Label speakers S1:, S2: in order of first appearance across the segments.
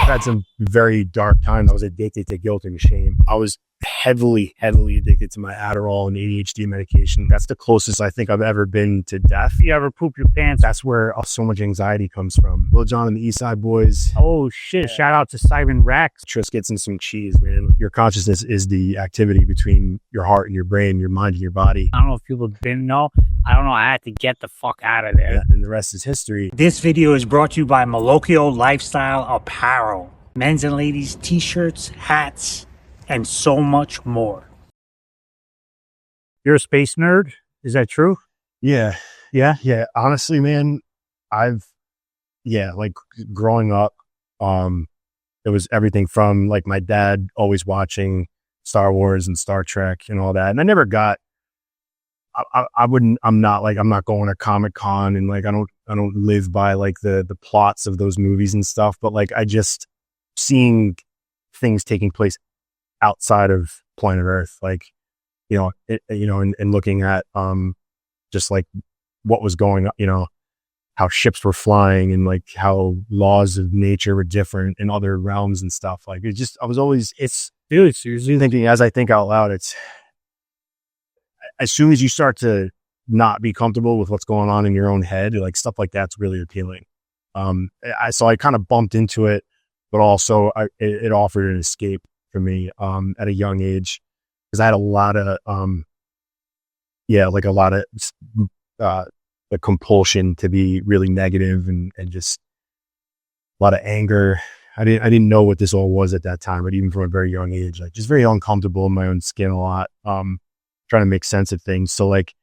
S1: had some very dark times. I was addicted to guilt and shame. I was heavily addicted to my Adderall and ADHD medication. That's the closest I think I've ever been to death.
S2: You ever poop your pants?
S1: That's where so much anxiety comes from. Lil Jon and the East Side Boys.
S2: Oh shit. Shout out to Simon Rex.
S1: Triscuits and some cheese, man. Your consciousness is the activity between your heart and your brain, your mind and your body.
S2: I don't know if people didn't know. I don't know. I had to get the fuck out of there.
S1: Yeah, and the rest is history.
S2: This video is brought to you by Malocchio Lifestyle Apparel. Men's and ladies t-shirts, hats, and so much more. You're a space nerd? Is that true?
S1: Yeah. Honestly, man, like growing up, it was everything from like my dad always watching Star Wars and Star Trek and all that. And I never got, I'm not going to Comic-Con and like, I don't live by like the plots of those movies and stuff, but like, I just seeing things taking place outside of planet Earth, like, and looking at, just like what was going on, how ships were flying and like how laws of nature were different in other realms and stuff. Like I was always, seriously thinking as I think out loud, it's as soon as you start to not be comfortable with what's going on in your own head, like stuff like that's really appealing. So I kind of bumped into it, but also it offered an escape for me, at a young age, because I had a lot of, the compulsion to be really negative and just a lot of anger. I didn't know what this all was at that time, but even from a very young age, like just very uncomfortable in my own skin a lot, trying to make sense of things. So like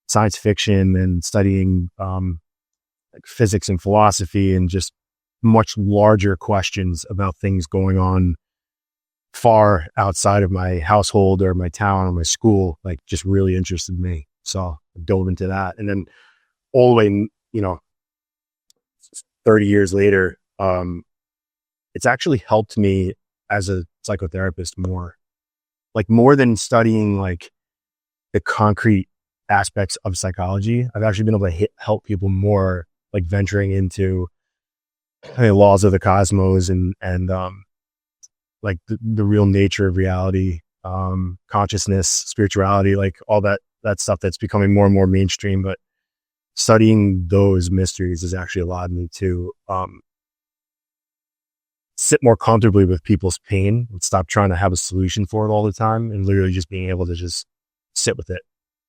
S1: science fiction and studying, like physics and philosophy and just much larger questions about things going on far outside of my household or my town or my school, like just really interested me. So I dove into that. And then all the way, 30 years later, it's actually helped me as a psychotherapist more than studying like the concrete aspects of psychology. I've actually been able to help people more, like venturing into laws of the cosmos and like the real nature of reality, consciousness, spirituality, like all that stuff that's becoming more and more mainstream. But studying those mysteries has actually allowed me to sit more comfortably with people's pain and stop trying to have a solution for it all the time, and literally just being able to just sit with it,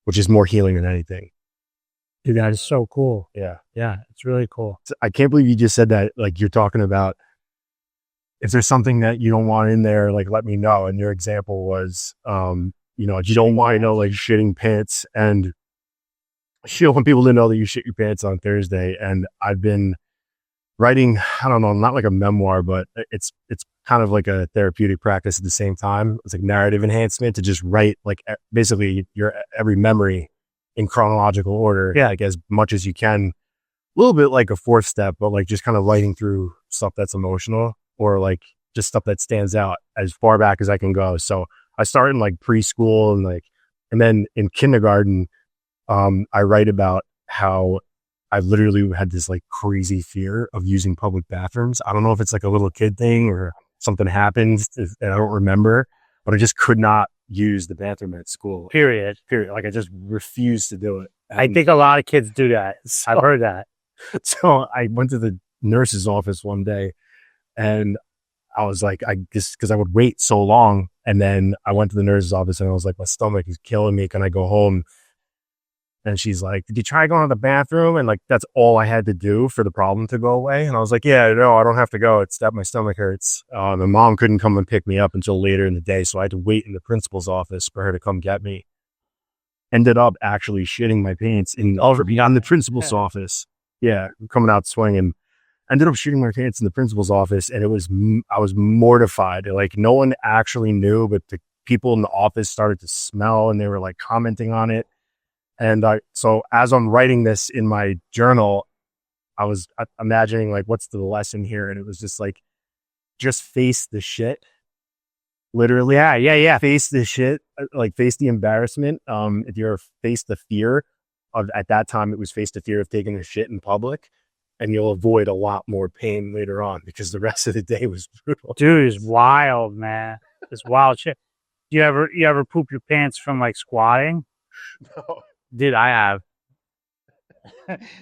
S1: which is more healing than anything.
S2: Dude, that is so cool.
S1: Yeah,
S2: it's really could
S1: I can't believe you just said that. Like you're talking about, if there's something that you don't want in there, like let me know. And your example was, you don't want to know, like shitting pants. And you want people to know that you shit your pants on Thursday. And I've been writing, I don't know, not like a memoir, but it's kind of like a therapeutic practice at the same time. It's like narrative enhancement to just write like basically your every memory in chronological order, like as much as you can. A little bit like a fourth step, but like just kind of writing through stuff that's emotional or like just stuff that stands out as far back as I can go. So I started in like preschool and then in kindergarten, I write about how I literally had this like crazy fear of using public bathrooms. I don't know if it's like a little kid thing or something happens and I don't remember, but I just could not use the bathroom at school.
S2: Period.
S1: Like I just refused to do it. And
S2: I think a lot of kids do that. I've heard that.
S1: So I went to the nurse's office one day and I was like, because I would wait so long. And then I went to the nurse's office and I was like, my stomach is killing me. Can I go home? And she's like, did you try going to the bathroom? And like, that's all I had to do for the problem to go away. And I was like, yeah, no, I don't have to go. It's that my stomach hurts. My mom couldn't come and pick me up until later in the day. So I had to wait in the principal's office for her to come get me. Ended up actually shitting my pants in the principal's office. Yeah, coming out swinging. Ended up shitting my pants in the principal's office. And I was mortified. Like no one actually knew, but the people in the office started to smell and they were like commenting on it. And so as I'm writing this in my journal, I was imagining like, what's the lesson here? And it was just like, just face the shit. Literally. Yeah. Face the shit, like face the embarrassment. If you're face the fear of, at that time, it was face the fear of taking a shit in public. and you'll avoid a lot more pain later on because the rest of the day was brutal.
S2: Dude, it's wild, man. It's wild shit. You ever poop your pants from like squatting?
S1: No.
S2: Dude, I have.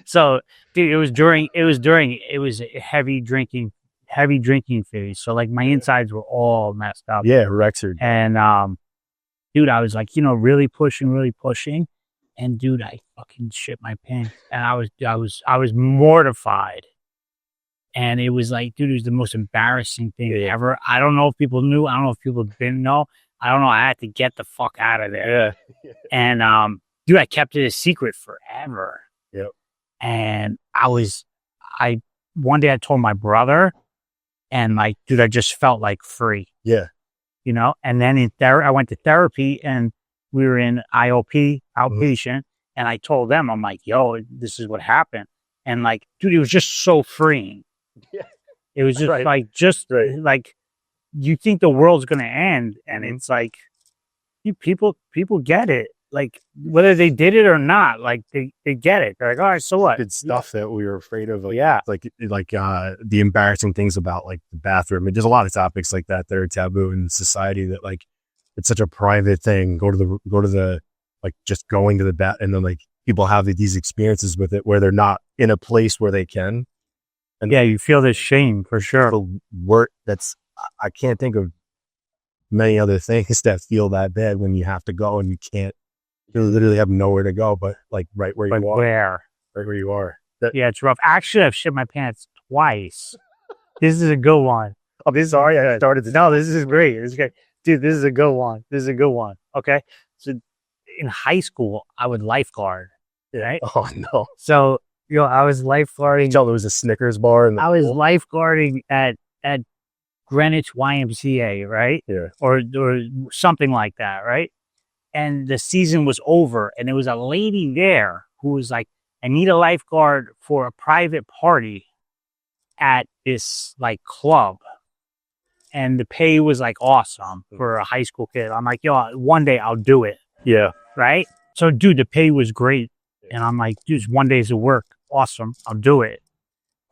S2: So, dude, it was a heavy drinking phase. So like my insides were all messed up.
S1: Yeah, Rexard.
S2: And dude, I was like, really pushing. And dude, I fucking shit my pants. And I was mortified. And it was like, dude, it was the most embarrassing thing ever. I don't know if people knew. I don't know if people didn't know. I don't know. I had to get the fuck out of there.
S1: Yeah.
S2: And dude, I kept it a secret forever.
S1: Yep.
S2: And one day I told my brother, and like, dude, I just felt like free.
S1: Yeah.
S2: And then I went to therapy, and we were in IOP, outpatient, and I told them, I'm like, yo, this is what happened. And like, dude, it was just so freeing.
S1: Yeah.
S2: It was just like you think the world's going to end, and it's like, people get it. Like, whether they did it or not, like they get it. They're like, all right, so what?
S1: It's stuff that we were afraid of. Like, the embarrassing things about like the bathroom. I mean, there's a lot of topics like that that are taboo in society that like, it's such a private thing. Go to the, like just going to the bath, and then like people have these experiences with it where they're not in a place where they can. And
S2: yeah, you feel this shame for sure.
S1: I can't think of many other things that feel that bad when you have to go and you can't. You literally have nowhere to go, but like right where you are. Right where you are.
S2: Yeah, it's rough. Actually, I've shit my pants twice. This is a good one.
S1: Oh, this is already I started.
S2: No, this is great. This is great. Dude, this is a good one. Okay. So in high school, I would lifeguard. Right?
S1: Oh no.
S2: So, I was lifeguarding.
S1: Tell there was a Snickers bar
S2: I was lifeguarding at Greenwich YMCA, right?
S1: Yeah.
S2: Or something like that, right? And the season was over, and there was a lady there who was like, I need a lifeguard for a private party at this like club. And the pay was like awesome for a high school kid. I'm like, yo, one day I'll do it.
S1: Yeah.
S2: Right? So, dude, the pay was great. And I'm like, dude, it's 1 day's of work. Awesome. I'll do it.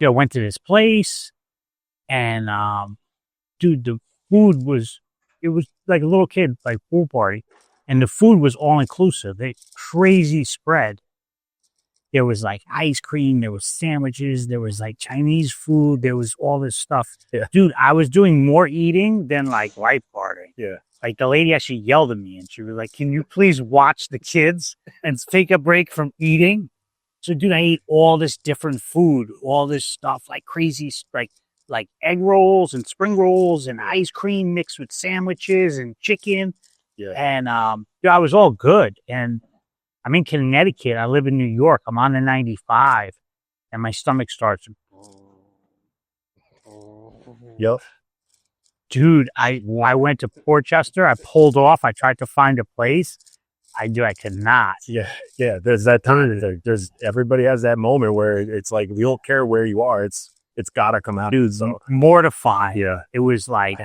S2: I went to this place, and dude, the food was like a little kid, like pool party. And the food was all inclusive. They crazy spread. There was like ice cream. There was sandwiches. There was like Chinese food. There was all this stuff.
S1: Yeah.
S2: Dude, I was doing more eating than like lifeguarding.
S1: Yeah.
S2: Like the lady actually yelled at me, and she was like, can you please watch the kids and take a break from eating? So, dude, I ate all this different food, all this stuff, like crazy, like egg rolls and spring rolls and ice cream mixed with sandwiches and chicken.
S1: Yeah.
S2: And dude, I was all good. And I'm in Connecticut. I live in New York. I'm on the 95, and my stomach starts.
S1: Yep.
S2: Dude, I went to Portchester. I pulled off. I tried to find a place. I could not.
S1: Yeah. There's that time. There's everybody has that moment where it's like, we don't care where you are. It's gotta come out.
S2: Dude, so mortifying.
S1: Yeah.
S2: It was like,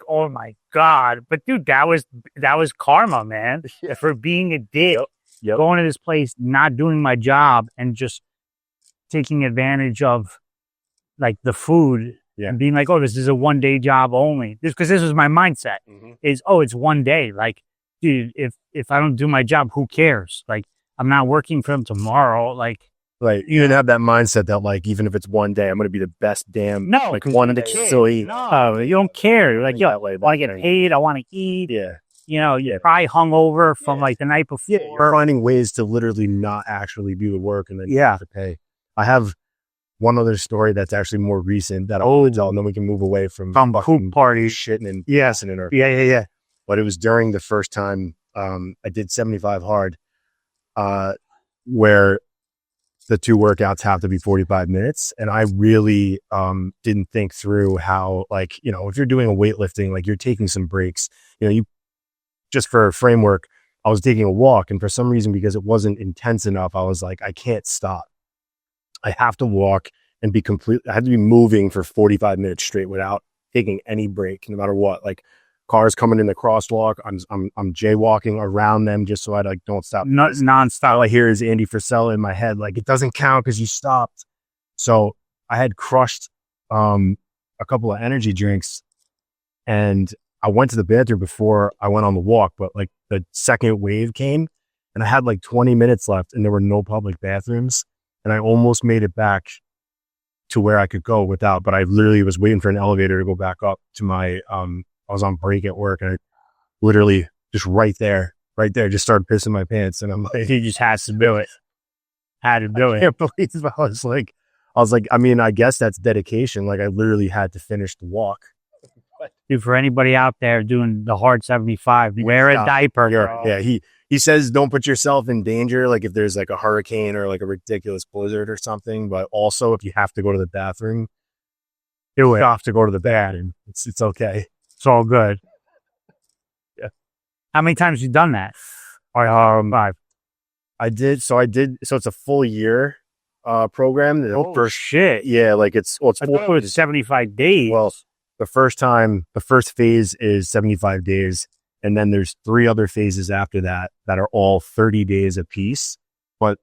S2: oh my God. But dude, that was karma, man.
S1: Yeah.
S2: For being a dick.
S1: Yep.
S2: Going to this place, not doing my job, and just taking advantage of like the food.
S1: Yeah.
S2: And being like, oh, this is a 1 day job only. Because this was my mindset. Is, oh, it's 1 day. Like, dude, if I don't do my job, who cares? Like, I'm not working for them tomorrow. Like,
S1: you didn't have that mindset that like, even if it's 1 day, I'm going to be the best damn.
S2: No,
S1: like one day still eat.
S2: No, you don't care. You're like, yo, I want to get paid. I want to eat.
S1: Yeah.
S2: You're probably hungover from like the night before.
S1: Yeah, you're finding ways to literally not actually do the work and then have to pay. I have one other story that's actually more recent that I'll tell, and then we can move away from
S2: pool party
S1: shitting and
S2: pissing
S1: in our.
S2: Yeah.
S1: But it was during the first time I did 75 hard, where the two workouts have to be 45 minutes. And I really didn't think through how, like, if you're doing a weightlifting, like you're taking some breaks, you just for a framework, I was taking a walk, and for some reason, because it wasn't intense enough, I was like, I can't stop. I have to walk and I had to be moving for 45 minutes straight without taking any break, no matter what. Like cars coming in the crosswalk, I'm jaywalking around them just so I don't stop.
S2: Nonstop.
S1: All I hear is Andy Frisella in my head, like, it doesn't count because you stopped. So I had crushed a couple of energy drinks, and I went to the bathroom before I went on the walk, but like the second wave came and I had like 20 minutes left and there were no public bathrooms, and I almost made it back to where I could go without, but I literally was waiting for an elevator to go back up to my, I was on break at work, and I literally just right there, just started pissing my pants. And I'm like,
S2: He just has to do it. Had to do
S1: I
S2: it.
S1: can't believe I was like, I mean, I guess that's dedication. Like I literally had to finish the walk.
S2: Dude, for anybody out there doing the hard 75, wear a diaper.
S1: Yeah. He says, don't put yourself in danger. Like if there's like a hurricane or like a ridiculous blizzard or something, but also if you have to go to the bathroom,
S2: Do it.
S1: you have to go to the bathroom. It's okay.
S2: It's all good.
S1: Yeah.
S2: How many times have you done that? 5.
S1: I did. So it's a full year program.
S2: Oh, shit.
S1: Yeah. Like it's
S2: I thought it was 75 days.
S1: Well, the first phase is 75 days. And then there's 3 other phases after that are all 30 days apiece. But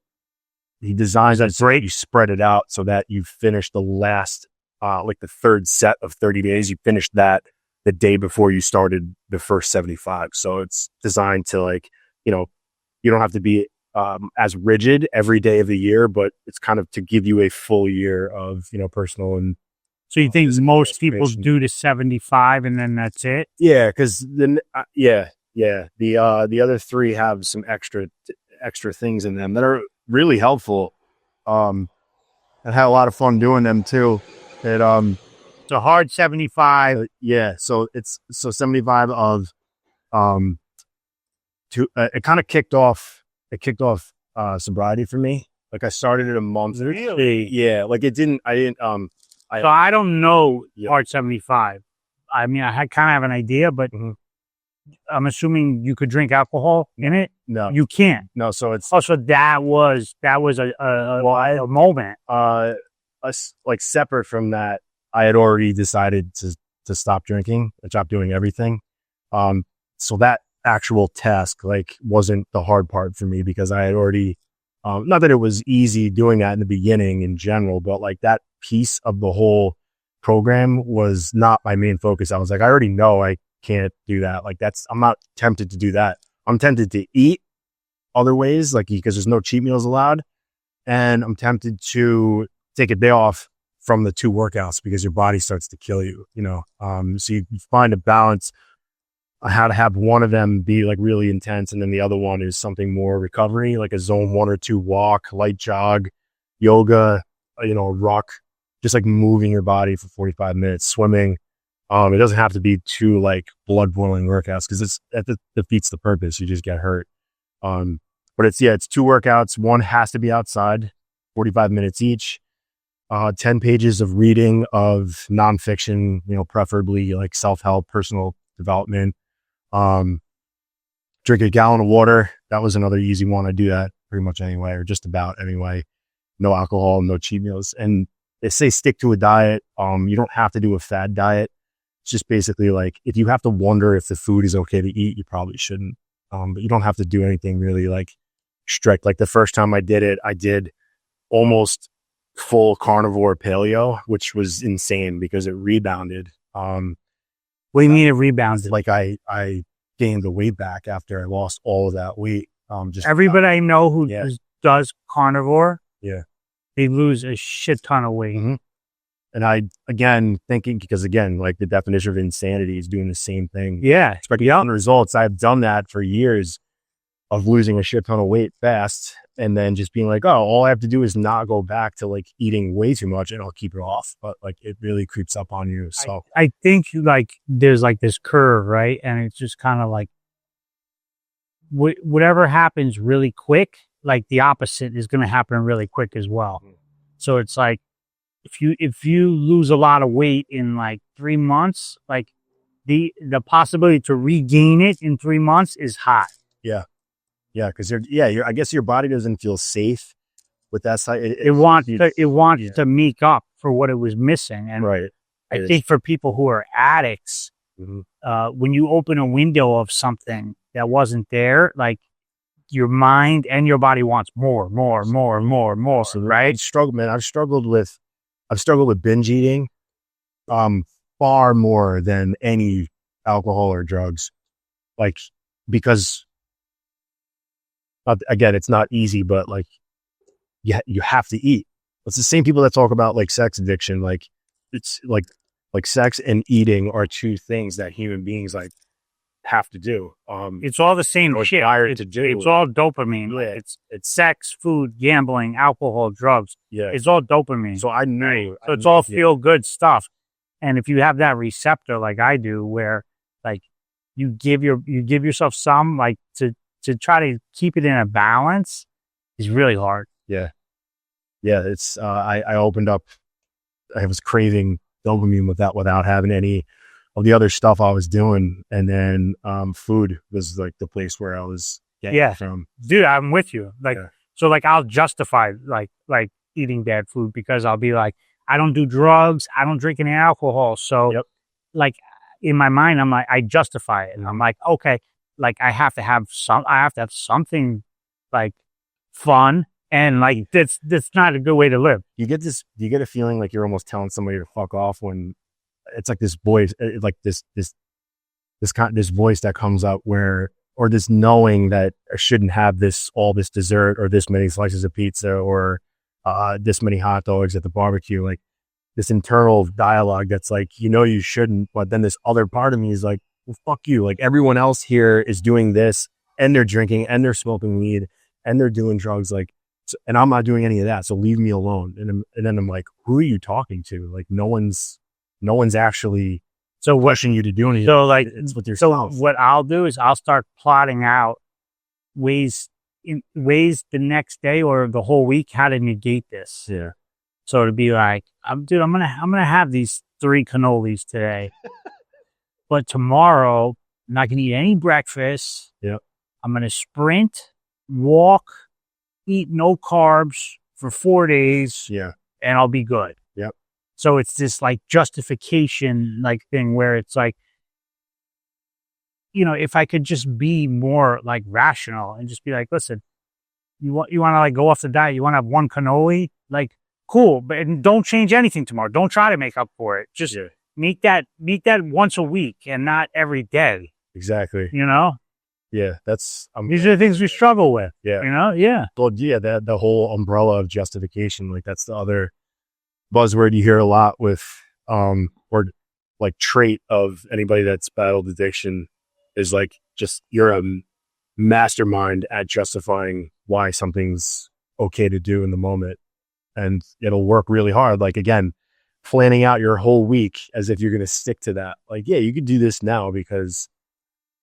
S1: he designs that so you spread it out so that you finish the last, like the third set of 30 days. You finish that the day before you started the first 75. So it's designed to like, you don't have to be as rigid every day of the year, but it's kind of to give you a full year of, personal and.
S2: So you think most people do to 75 and then that's it?
S1: Yeah, because then the other 3 have some extra things in them that are really helpful. I had a lot of fun doing them too. It's
S2: a hard 75.
S1: Yeah, so it's 75 of it kind of kicked off sobriety for me. Like I started it a month.
S2: Really?
S1: Yeah, like I didn't.
S2: So I don't know hard 75. I mean, I kind of have an idea, but I'm assuming you could drink alcohol in it.
S1: No,
S2: you can't.
S1: No, so it's
S2: also that was a moment.
S1: Like separate from that, I had already decided to stop drinking and stop doing everything. So that actual task like wasn't the hard part for me because I had already. Not that it was easy doing that in the beginning in general, but like that piece of the whole program was not my main focus. I was like, I already know I can't do that. Like I'm not tempted to do that. I'm tempted to eat other ways, like because there's no cheat meals allowed. And I'm tempted to take a day off from the 2 workouts because your body starts to kill you, so you find a balance. How to have one of them be like really intense, and then the other one is something more recovery, like a zone 1 or 2 walk, light jog, yoga, ruck, just like moving your body for 45 minutes, swimming. It doesn't have to be 2 like blood boiling workouts because that defeats the purpose. You just get hurt. But it's 2 workouts. One has to be outside, 45 minutes each. 10 pages of reading of nonfiction, preferably like self-help, personal development. Drink a gallon of water. That was another easy one. I do that pretty much anyway, or just about anyway. No alcohol, no cheat meals. And they say stick to a diet. You don't have to do a fad diet. It's just basically like, if you have to wonder if the food is okay to eat, you probably shouldn't. But you don't have to do anything really like strict. Like the first time I did it, I did almost full carnivore paleo, which was insane because it rebounded.
S2: What do you mean it rebounded?
S1: Like I gained the weight back after I lost all of that weight. Just
S2: everybody I know who does carnivore, they lose a shit ton of weight.
S1: Mm-hmm. And I, again, thinking, because again, like the definition of insanity is doing the same thing.
S2: Yeah.
S1: Expecting results. I've done that for years of losing a shit ton of weight fast and then just being like, oh, all I have to do is not go back to like eating way too much and I'll keep it off. But like it really creeps up on you. So
S2: I think like there's like this curve, right? And it's just kind of like whatever happens really quick, like the opposite is going to happen really quick as well. So it's like, if you lose a lot of weight in like 3 months, like the possibility to regain it in 3 months is high.
S1: Yeah. Yeah. Cause I guess your body doesn't feel safe with that side.
S2: It wants to make up for what it was missing. And
S1: right.
S2: I think for people who are addicts, when you open a window of something that wasn't there, like your mind and your body wants more. So, right?
S1: I've struggled with I've struggled with binge eating, far more than any alcohol or drugs. Like, because again, it's not easy, but like, you have to eat. It's the same people that talk about like sex addiction. Like, it's like sex and eating are two things that human beings like have to do.
S2: It's all the same shit.
S1: To do.
S2: It's all dopamine.
S1: Yeah.
S2: It's sex, food, gambling, alcohol, drugs.
S1: Yeah.
S2: It's all dopamine.
S1: So I knew.
S2: So it's all feel good stuff. And if you have that receptor like I do, where like you give yourself some, like to try to keep it in a balance is really hard.
S1: Yeah. Yeah. It's I opened up, I was craving dopamine without having any of the other stuff I was doing. And then food was like the place where I was getting it from.
S2: Dude, I'm with you. Like, so like I'll justify like eating bad food because I'll be like, I don't do drugs, I don't drink any alcohol. So like in my mind, I'm like, I justify it. And I'm like, okay, like I have to have something like fun. And like, that's not a good way to live.
S1: You get a feeling like you're almost telling somebody to fuck off when it's like this voice, like this voice that comes up or this knowing that I shouldn't have all this dessert or this many slices of pizza or this many hot dogs at the barbecue. Like this internal dialogue that's like, you shouldn't, but then this other part of me is like, well, fuck you. Like everyone else here is doing this and they're drinking and they're smoking weed and they're doing drugs. Like, and I'm not doing any of that. So leave me alone. And then I'm like, who are you talking to? Like no one's actually pushing you to do anything.
S2: So like,
S1: it's with yourself.
S2: So what I'll do is I'll start plotting out ways the next day or the whole week how to negate this.
S1: Yeah.
S2: So to be like, I'm gonna have these 3 cannolis today, but tomorrow I'm not gonna eat any breakfast.
S1: Yeah.
S2: I'm gonna sprint, walk, eat no carbs for 4 days.
S1: Yeah.
S2: And I'll be good.
S1: Yep.
S2: So it's this like justification like thing where it's like, if I could just be more like rational and just be like, listen, you want to like go off the diet, you want to have 1 cannoli, like cool, but don't change anything tomorrow. Don't try to make up for it. Just meet that once a week and not every day.
S1: Exactly. Yeah, that's
S2: these are the things we struggle with.
S1: Yeah.
S2: Yeah.
S1: Well, yeah, the whole umbrella of justification, like that's the other buzzword you hear a lot with, or like trait of anybody that's battled addiction is like just you're a mastermind at justifying why something's okay to do in the moment, and it'll work really hard. Like again, planning out your whole week as if you're going to stick to that. Like, yeah, you could do this now because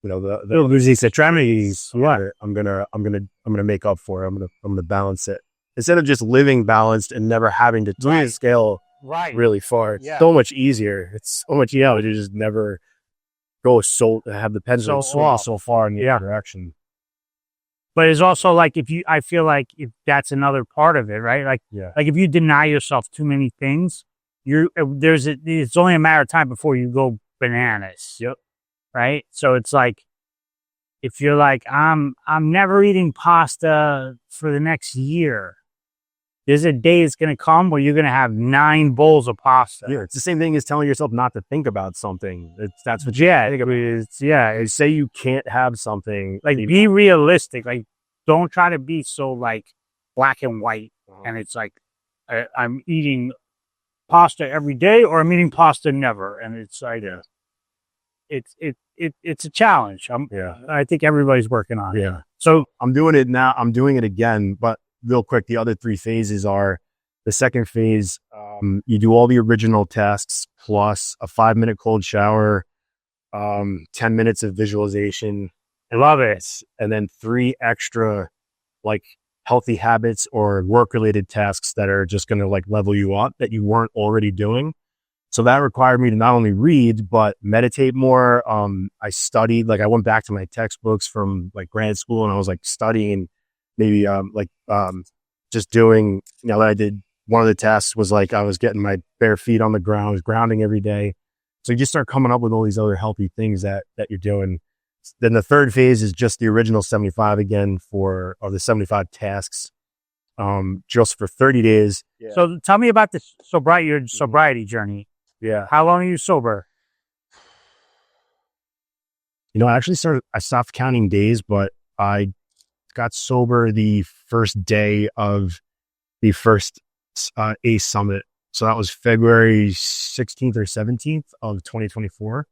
S1: the tragedies.
S2: Right.
S1: I'm gonna make up for it. I'm gonna balance it instead of just living balanced and never having to scale really far. It's so much easier. It's so much to just never go have the pendulum swing so far in the other direction.
S2: But it's also like I feel like if that's another part of it, right? Like like if you deny yourself too many things, it's only a matter of time before you go bananas.
S1: Yep.
S2: Right. So it's like, if you're like, I'm never eating pasta for the next year, there's a day it's going to come where you're going to have 9 bowls of pasta.
S1: Yeah. It's the same thing as telling yourself not to think about something. That's what
S2: you
S1: say you can't have something.
S2: Like be realistic. Like don't try to be so like black and white. And it's like, I'm eating pasta every day or I'm eating pasta never. And it's like, it's a challenge. I think everybody's working on it.
S1: Yeah.
S2: So
S1: I'm doing it now. I'm doing it again, but real quick, the other 3 phases are the second phase. You do all the original tasks plus a 5-minute cold shower, 10 minutes of visualization.
S2: I love it.
S1: And then 3 extra like healthy habits or work related tasks that are just going to like level you up that you weren't already doing. So that required me to not only read, but meditate more. I studied, like I went back to my textbooks from like grad school and I was like studying maybe just doing, that I did. One of the tasks was like, I was getting my bare feet on the ground, I was grounding every day. So you just start coming up with all these other healthy things that you're doing. Then the third phase is just the original 75 again the 75 tasks. just for 30 days.
S2: Yeah. So tell me about this your sobriety journey.
S1: Yeah.
S2: How long are you sober?
S1: I stopped counting days, but I got sober the first day of the first ACE Summit. So that was February 16th or 17th of 2024.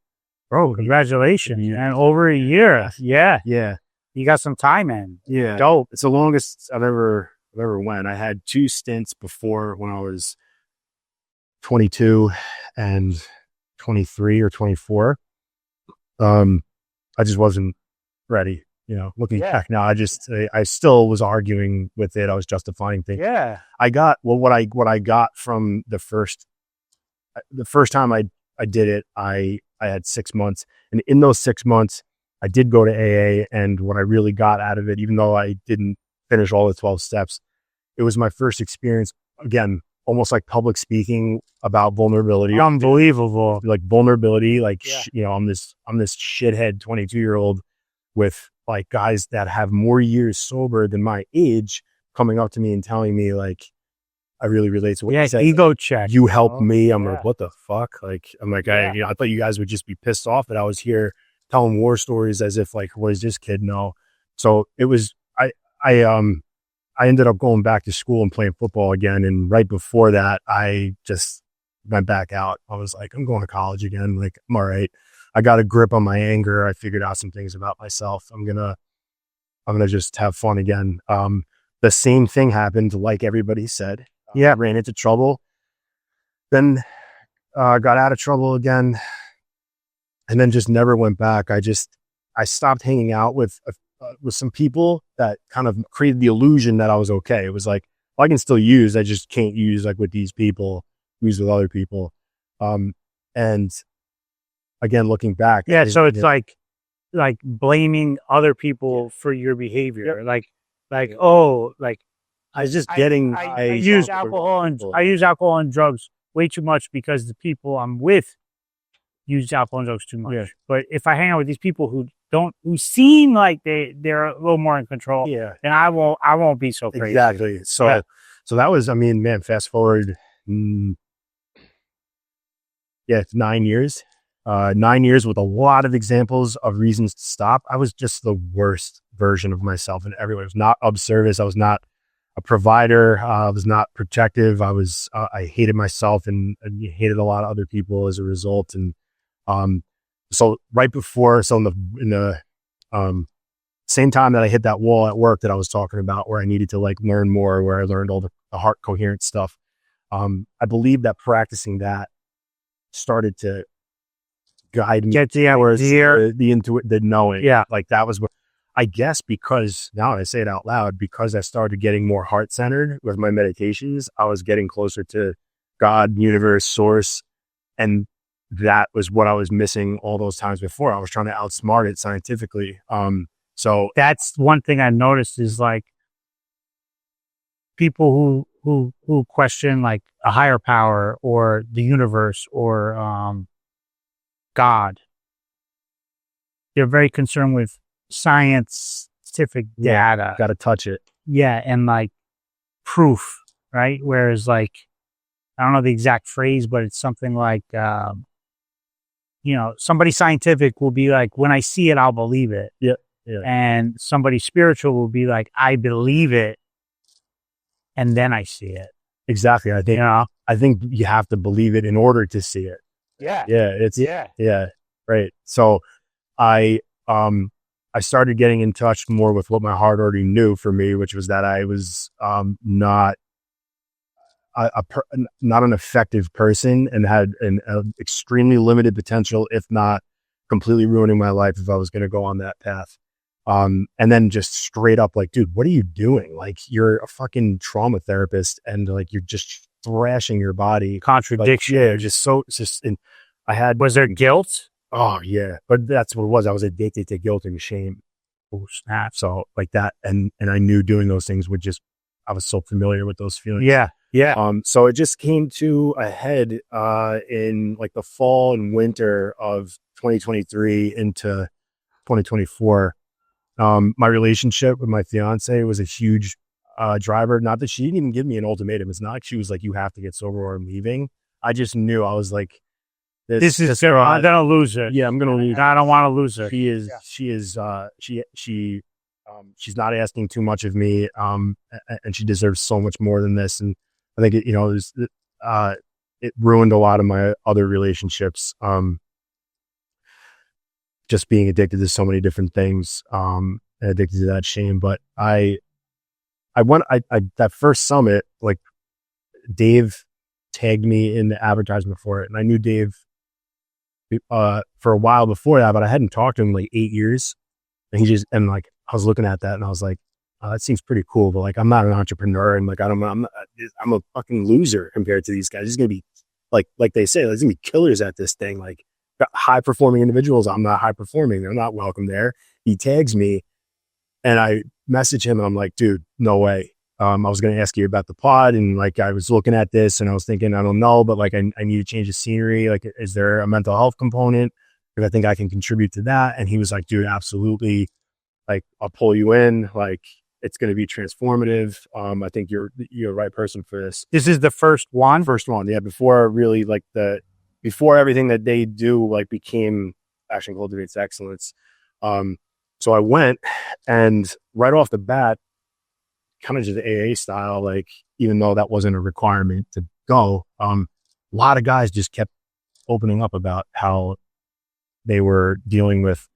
S2: Bro, congratulations. And over a year. Yeah.
S1: Yeah.
S2: You got some time in.
S1: Yeah.
S2: Dope.
S1: It's the longest I've ever went. I had 2 stints before when I was 22 and 23 or 24. I just wasn't ready, looking back now. I still was arguing with it. I was justifying things.
S2: Yeah.
S1: What I got from the first time I did it, I had 6 months, and in those 6 months I did go to AA, and what I really got out of it, even though I didn't finish all the 12 steps, it was my first experience, again, almost like public speaking about vulnerability.
S2: Unbelievable.
S1: Like vulnerability, I'm this shithead 22-year-old with like guys that have more years sober than my age coming up to me and telling me like, I really relate to what you said.
S2: Ego check.
S1: You helped me. I'm like, what the fuck? Like, I'm like, I thought you guys would just be pissed off that I was here telling war stories as if like, what does this kid know? So it was, I ended up going back to school and playing football again. And right before that, I just went back out. I was like, I'm going to college again. Like, I'm all right. I got a grip on my anger. I figured out some things about myself. I'm going to just have fun again. The same thing happened, like everybody said.
S2: Yeah.
S1: Ran into trouble. Then got out of trouble again. And then just never went back. I stopped hanging out with some people that kind of created the illusion that I was okay. It was like, well, I can still use, I just can't use like with these people, use with other people. And again, looking back.
S2: Yeah. So it's like blaming other people for your behavior. Like,
S1: I was just getting,
S2: I use alcohol and drugs way too much because the people I'm with use alcohol and drugs too much.
S1: Yeah.
S2: But if I hang out with these people who seem like they're a little more in control, then I won't be so crazy.
S1: Exactly. So that was, man, fast forward, it's 9 years. 9 years with a lot of examples of reasons to stop. I was just the worst version of myself in every way. I was not of service. I was not a provider. I was not protective. I hated myself and hated a lot of other people as a result. And so right before, in the same time that I hit that wall at work that I was talking about, where I needed to like learn more, where I learned all the heart coherent stuff, I believe that practicing that started to guide me towards the knowing.
S2: Yeah.
S1: Like that was what, I guess, because now I say it out loud, because I started getting more heart centered with my meditations, I was getting closer to God, universe, source. And that was what I was missing all those times before. I was trying to outsmart it scientifically. So
S2: that's one thing I noticed is like people who question like a higher power or the universe or God. They're very concerned with scientific data.
S1: Got to touch it.
S2: Yeah, and like proof, right? Whereas like, I don't know the exact phrase, but it's something like, somebody scientific will be like, when I see it, I'll believe it.
S1: Yeah.
S2: And somebody spiritual will be like, I believe it, and then I see it.
S1: Exactly. I think you have to believe it in order to see it.
S2: Yeah.
S1: Right. So I started getting in touch more with what my heart already knew for me, which was that I was not an effective person and had an extremely limited potential, if not completely ruining my life if I was going to go on that path. And then just straight up like, dude, what are you doing? Like, you're a fucking trauma therapist and like, you're just thrashing your body.
S2: Contradiction.
S1: And
S2: was there guilt?
S1: Oh yeah. But that's what it was. I was addicted to guilt and shame.
S2: Oh snap.
S1: So like that. And I knew doing those things I was so familiar with those feelings.
S2: Yeah.
S1: So it just came to a head in like the fall and winter of 2023 into 2024. My relationship with my fiance was a huge driver. Not that she didn't even give me an ultimatum. It's not like she was like, you have to get sober or I'm leaving. I just knew. I was like,
S2: this is I'm gonna lose it.
S1: Yeah, I'm gonna lose.
S2: I don't want to lose her.
S1: She's not asking too much of me, and she deserves so much more than this. And I think it ruined a lot of my other relationships. Just being addicted to so many different things, and addicted to that shame. But I that first summit, like Dave tagged me in the advertisement for it, and I knew Dave for a while before that, but I hadn't talked to him in like 8 years. And like I was looking at that and I was like, that seems pretty cool, but like I'm not an entrepreneur and like I'm a fucking loser compared to these guys. He's gonna be like they say, there's gonna be killers at this thing. Like high performing individuals, I'm not high performing. They're not welcome there. He tags me and I message him and I'm like, dude, no way. I was going to ask you about the pod and like I was looking at this and I was thinking, I don't know, but like I need to change the scenery. Like, is there a mental health component? Because I think I can contribute to that. And he was like, dude, absolutely. Like, I'll pull you in. Like, it's going to be transformative. I think you're the right person for this.
S2: This is the first one?
S1: First one. Yeah. Before really like before everything that they do like became Action Cultivates Excellence. So I went and right off the bat, kind of just AA style, like even though that wasn't a requirement to go, a lot of guys just kept opening up about how they were dealing with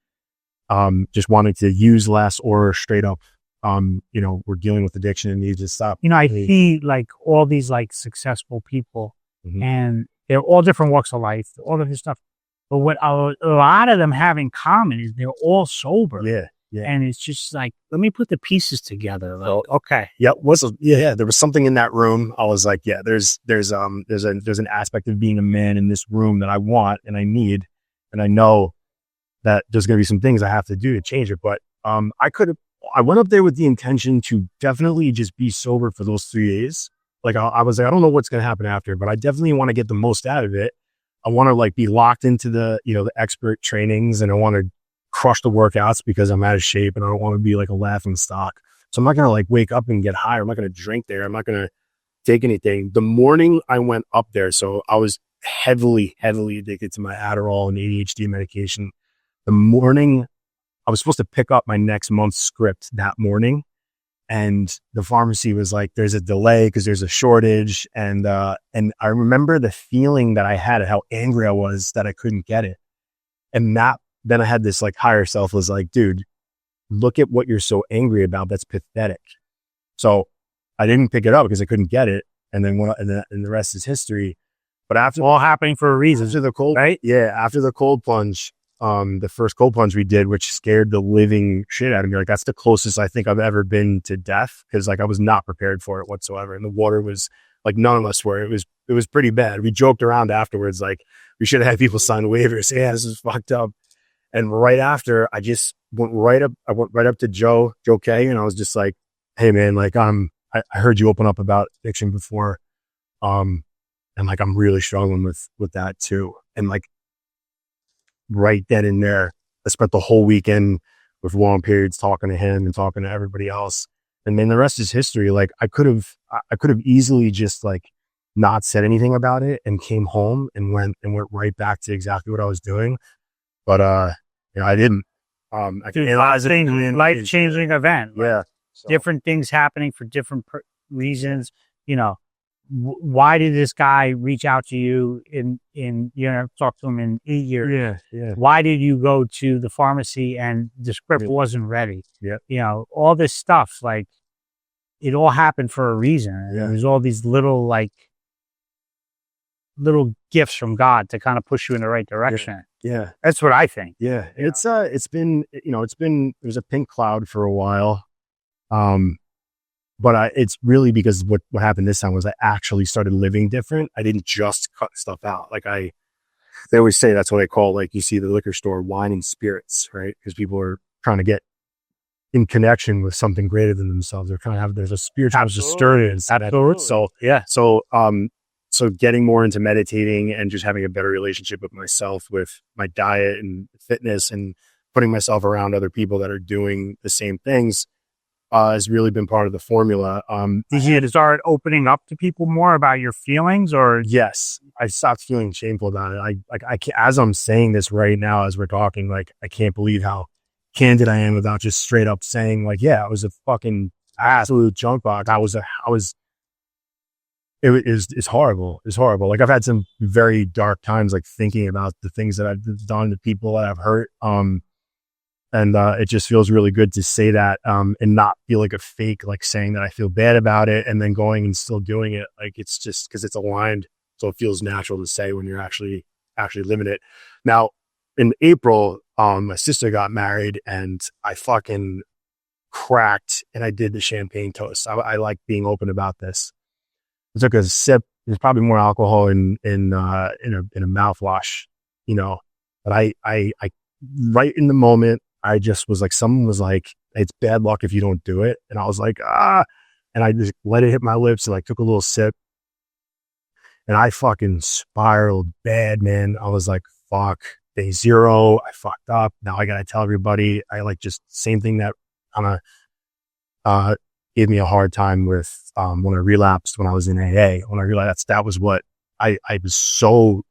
S1: just wanting to use less or straight up, we're dealing with addiction and need to stop.
S2: I see like all these like successful people and they're all different walks of life, all of this stuff. But what a lot of them have in common is they're all sober.
S1: Yeah. Yeah.
S2: And it's just like, let me put the pieces together. Like, okay.
S1: Yeah. There was something in that room. I was like, yeah, there's an aspect of being a man in this room that I want and I need. And I know that there's going to be some things I have to do to change it. But, I went up there with the intention to definitely just be sober for those 3 days. Like I was like, I don't know what's going to happen after, but I definitely want to get the most out of it. I want to like be locked into the expert trainings and I want to crush the workouts because I'm out of shape and I don't want to be like a laughing stock. So I'm not going to like wake up and get high. I'm not going to drink there. I'm not going to take anything. The morning I went up there, so I was heavily addicted to my Adderall and ADHD medication. The morning I was supposed to pick up my next month's script that morning. And the pharmacy was like, there's a delay because there's a shortage. And I remember the feeling that I had, how angry I was that I couldn't get it. And then I had this like higher self was like, dude, look at what you're so angry about. That's pathetic. So I didn't pick it up because I couldn't get it. And then and the rest is history. But after
S2: all happening for a reason,
S1: after the cold,
S2: right?
S1: Yeah. After the cold plunge, the first cold plunge we did, which scared the living shit out of me. Like that's the closest I think I've ever been to death. Cause like I was not prepared for it whatsoever. And the water was like, none of us were, it was pretty bad. We joked around afterwards. Like we should have had people sign waivers. Yeah, this is fucked up. And right after I just went right up to Joe K. And I was just like, hey man, like, I heard you open up about addiction before. And like, I'm really struggling with that too. And like, right then and there, I spent the whole weekend with long periods talking to him and talking to everybody else. And then the rest is history. Like I could have easily just like not said anything about it and came home and went right back to exactly what I was doing. But, I didn't,
S2: life-changing event.
S1: Yeah.
S2: So. Different things happening for different reasons, why did this guy reach out to you talk to him in 8 years?
S1: Yeah.
S2: Why did you go to the pharmacy and the script wasn't ready?
S1: Yeah.
S2: All this stuff, like it all happened for a reason. Yeah. There's all these little gifts from God to kind of push you in the right direction.
S1: Yeah.
S2: That's what I think.
S1: Yeah. It's been, there's a pink cloud for a while. But it's really because what happened this time was I actually started living different. I didn't just cut stuff out. Like they always say that's what they call, like you see the liquor store, wine and spirits, right? Because people are trying to get in connection with something greater than themselves. They're trying to there's a spiritual disturbance.
S2: Absolutely.
S1: So, yeah. So getting more into meditating and just having a better relationship with myself, with my diet and fitness and putting myself around other people that are doing the same things has really been part of the formula.
S2: Did you start opening up to people more about your feelings, or?
S1: Yes, I stopped feeling shameful about it. I can't, as I'm saying this right now, as we're talking, like, I can't believe how candid I am about just straight up saying, like, yeah, I was a fucking absolute junk box. It's horrible. It's horrible. Like, I've had some very dark times, like, thinking about the things that I've done to people that I've hurt. And it just feels really good to say that, and not feel like a fake, like, saying that I feel bad about it and then going and still doing it. Like, it's just because it's aligned. So it feels natural to say when you're actually living it. Now, in April, my sister got married and I fucking cracked and I did the champagne toast. I like being open about this. I took a sip. There's probably more alcohol in a mouthwash, but I right in the moment, I just was like, someone was like, it's bad luck if you don't do it. And I was like, and I just let it hit my lips and, like, took a little sip and I fucking spiraled bad, man. I was like, fuck, day 0. I fucked up. Now I got to tell everybody. I like just same thing that kind of, gave me a hard time with, when I relapsed, when I was in AA, when I realized that was what I was so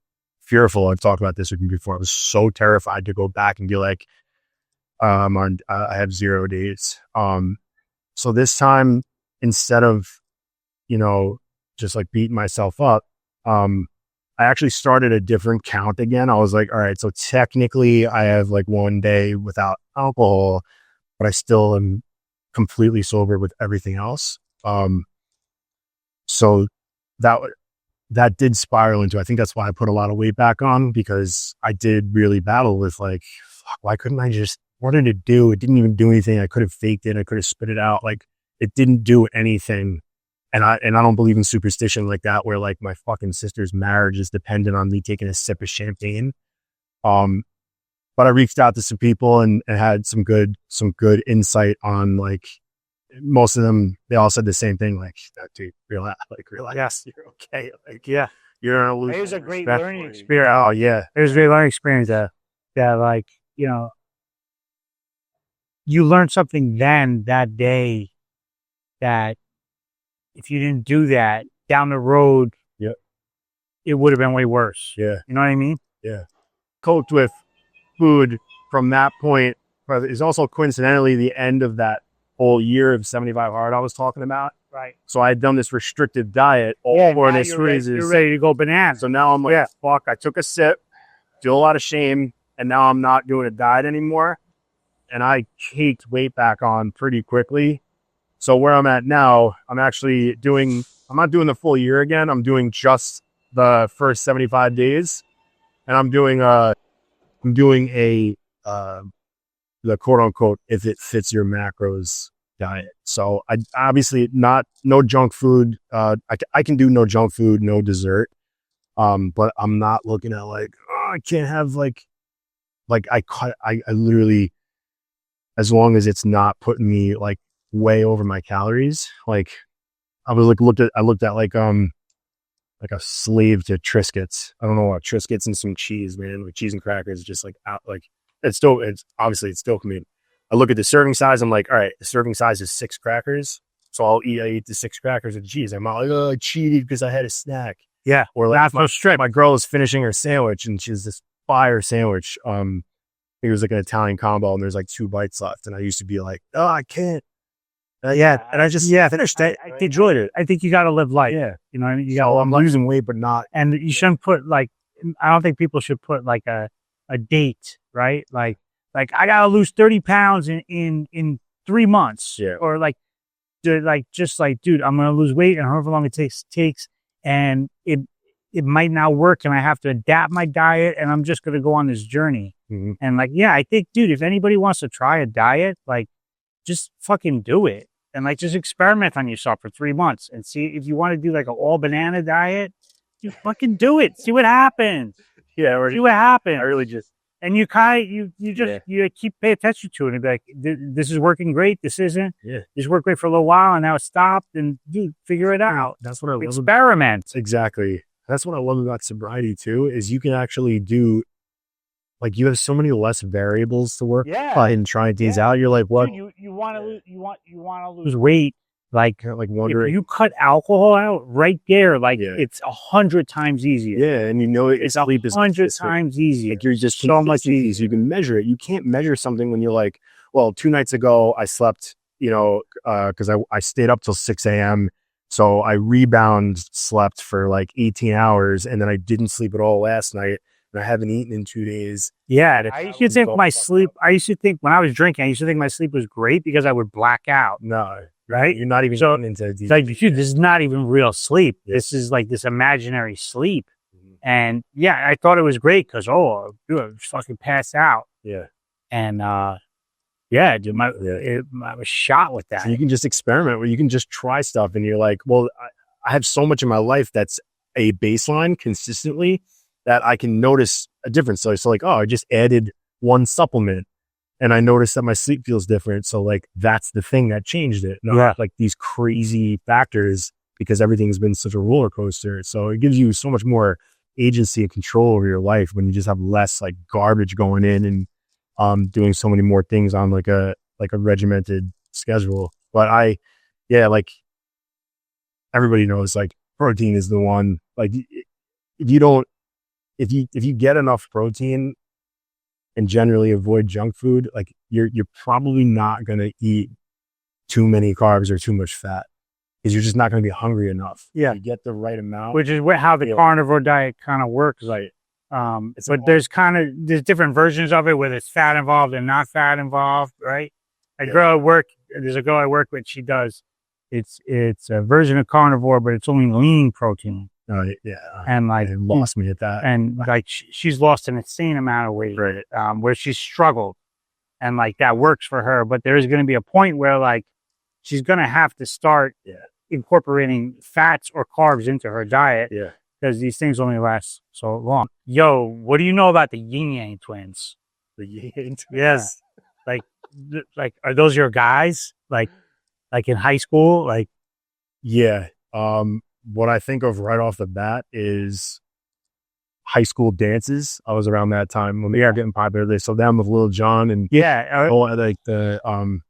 S1: fearful. I've talked about this with you before. I was so terrified to go back and be like, I have 0 days. So this time, instead of, just like beating myself up, I actually started a different count again. I was like, all right, so technically I have like 1 day without alcohol, but I still am completely sober with everything else. So that did spiral into, I think that's why I put a lot of weight back on, because I did really battle with, like, fuck, why couldn't I just, what did it do? It didn't even do anything. I could have faked it. I could have spit it out. Like, it didn't do anything. And I don't believe in superstition like that, where, like, my fucking sister's marriage is dependent on me taking a sip of champagne. But I reached out to some people and had some good insight on, like, most of them, they all said the same thing. Like, dude, relax, yes, you're okay. Like, yeah, you're in a lose.
S2: It was a great learning experience.
S1: Oh yeah.
S2: It was a great learning experience that like, you learned something then that day that if you didn't do that down the road,
S1: Yep,
S2: it would have been way worse.
S1: Yeah.
S2: You know what I mean?
S1: Yeah. Coped with food from that point, but it's also coincidentally the end of that whole year of 75 hard I was talking about.
S2: Right.
S1: So I had done this restrictive diet for this reason.
S2: You're ready to go bananas.
S1: So now I'm like, fuck, I took a sip, feel a lot of shame, and now I'm not doing a diet anymore. And I caked weight back on pretty quickly. So where I'm at now, I'm not doing the full year again. I'm doing just the first 75 days. And I'm doing the quote unquote, if it fits your macros diet. So I obviously no junk food. I can do no junk food, no dessert. But I'm not looking at like, oh, I can't have like I literally, as long as it's not putting me like way over my calories, like I looked at like a slave to Triscuits. I don't know what Triscuits and some cheese, man, like cheese and crackers, just like out, like it's still can be. I look at the serving size. I'm like, all right, the serving size is 6 crackers. So I eat the 6 crackers of cheese. I'm not like, oh, I cheated because I had a snack.
S2: Yeah.
S1: Or like my girl is finishing her sandwich and she's this fire sandwich. It was like an Italian combo and there's like 2 bites left. And I used to be like, oh, I can't. And I just finished it. I enjoyed it.
S2: I think you got to live life.
S1: Yeah.
S2: You know what I mean?
S1: I'm losing weight, but not.
S2: And you shouldn't put like, I don't think people should put like a date, right? Like I got to lose 30 pounds in 3 months.
S1: Yeah.
S2: Or like, dude, I'm going to lose weight and however long it takes. And it might not work and I have to adapt my diet and I'm just going to go on this journey.
S1: Mm-hmm.
S2: And like, yeah, I think, dude, if anybody wants to try a diet, like just fucking do it. And like, just experiment on yourself for 3 months and see if you want to do like an all banana diet, you fucking do it. See what happens.
S1: Yeah.
S2: See what happens.
S1: I really just,
S2: and you keep pay attention to it and be like, this is working great. This isn't.
S1: Yeah.
S2: This worked great for a little while and now it stopped and dude, figure it out.
S1: That's what I love.
S2: Experiment.
S1: Exactly. That's what I love about sobriety too, is you can actually do like you have so many less variables to work
S2: Yeah.
S1: and trying things out. You're like, what?
S2: Dude, you want to lose, you want to lose weight. Like
S1: wondering.
S2: If you cut alcohol out right there, like
S1: Yeah.
S2: it's 100 times easier.
S1: Yeah, and you know
S2: It's
S1: sleep is
S2: 100 times easier.
S1: Like you're just
S2: so much easier.
S1: So you can measure it. You can't measure something when you're like, well, 2 nights ago I slept, you know, because I stayed up till 6 a.m. So I slept for like 18 hours, and then I didn't sleep at all last night, and I haven't eaten in 2 days.
S2: Yeah, I used to think my sleep. I used to think when I was drinking, I used to think my sleep was great because I would black out.
S1: No,
S2: right?
S1: You're not even getting into
S2: these. Like, dude, this is not even real sleep.
S1: Yeah.
S2: This is like this imaginary sleep. And yeah, I thought it was great because dude, I was fucking passed out.
S1: Yeah,
S2: and yeah, dude, I was shot with that.
S1: So you can just experiment where you can just try stuff, and you're like, well, I have so much in my life that's a baseline consistently that I can notice a difference. So like, oh, I just added one supplement and I noticed that my sleep feels different. So like, that's the thing that changed it. Not like these crazy factors, because everything's been such a roller coaster. So it gives you so much more agency and control over your life when you just have less like garbage going in and doing so many more things on like a regimented schedule. But like everybody knows like protein is the one. Like if you get enough protein and generally avoid junk food, like you're probably not going to eat too many carbs or too much fat, because you're just not going to be hungry enough. Yeah, you get the right amount,
S2: which is how the carnivore diet kind of works.
S1: Right.
S2: But there's different versions of it where there's fat involved and not fat involved, right? There's a girl I work with, she does, it's a version of carnivore, but it's only lean protein.
S1: Oh, yeah.
S2: And like,
S1: it lost me at that.
S2: And like, she's lost an insane amount of weight,
S1: right?
S2: Where she's struggled, and like that works for her. But there's going to be a point where like she's going to have to start incorporating fats or carbs into her diet.
S1: Yeah.
S2: Because these things only last so long. Yo, what do you know about the Yin Yang twins?
S1: The Yin Yang twins?
S2: Yes. Like, are those your guys? Like in high school? Like,
S1: yeah. What I think of right off the bat is high school dances. I was around that time when they are getting popular. So them with Lil Jon and like the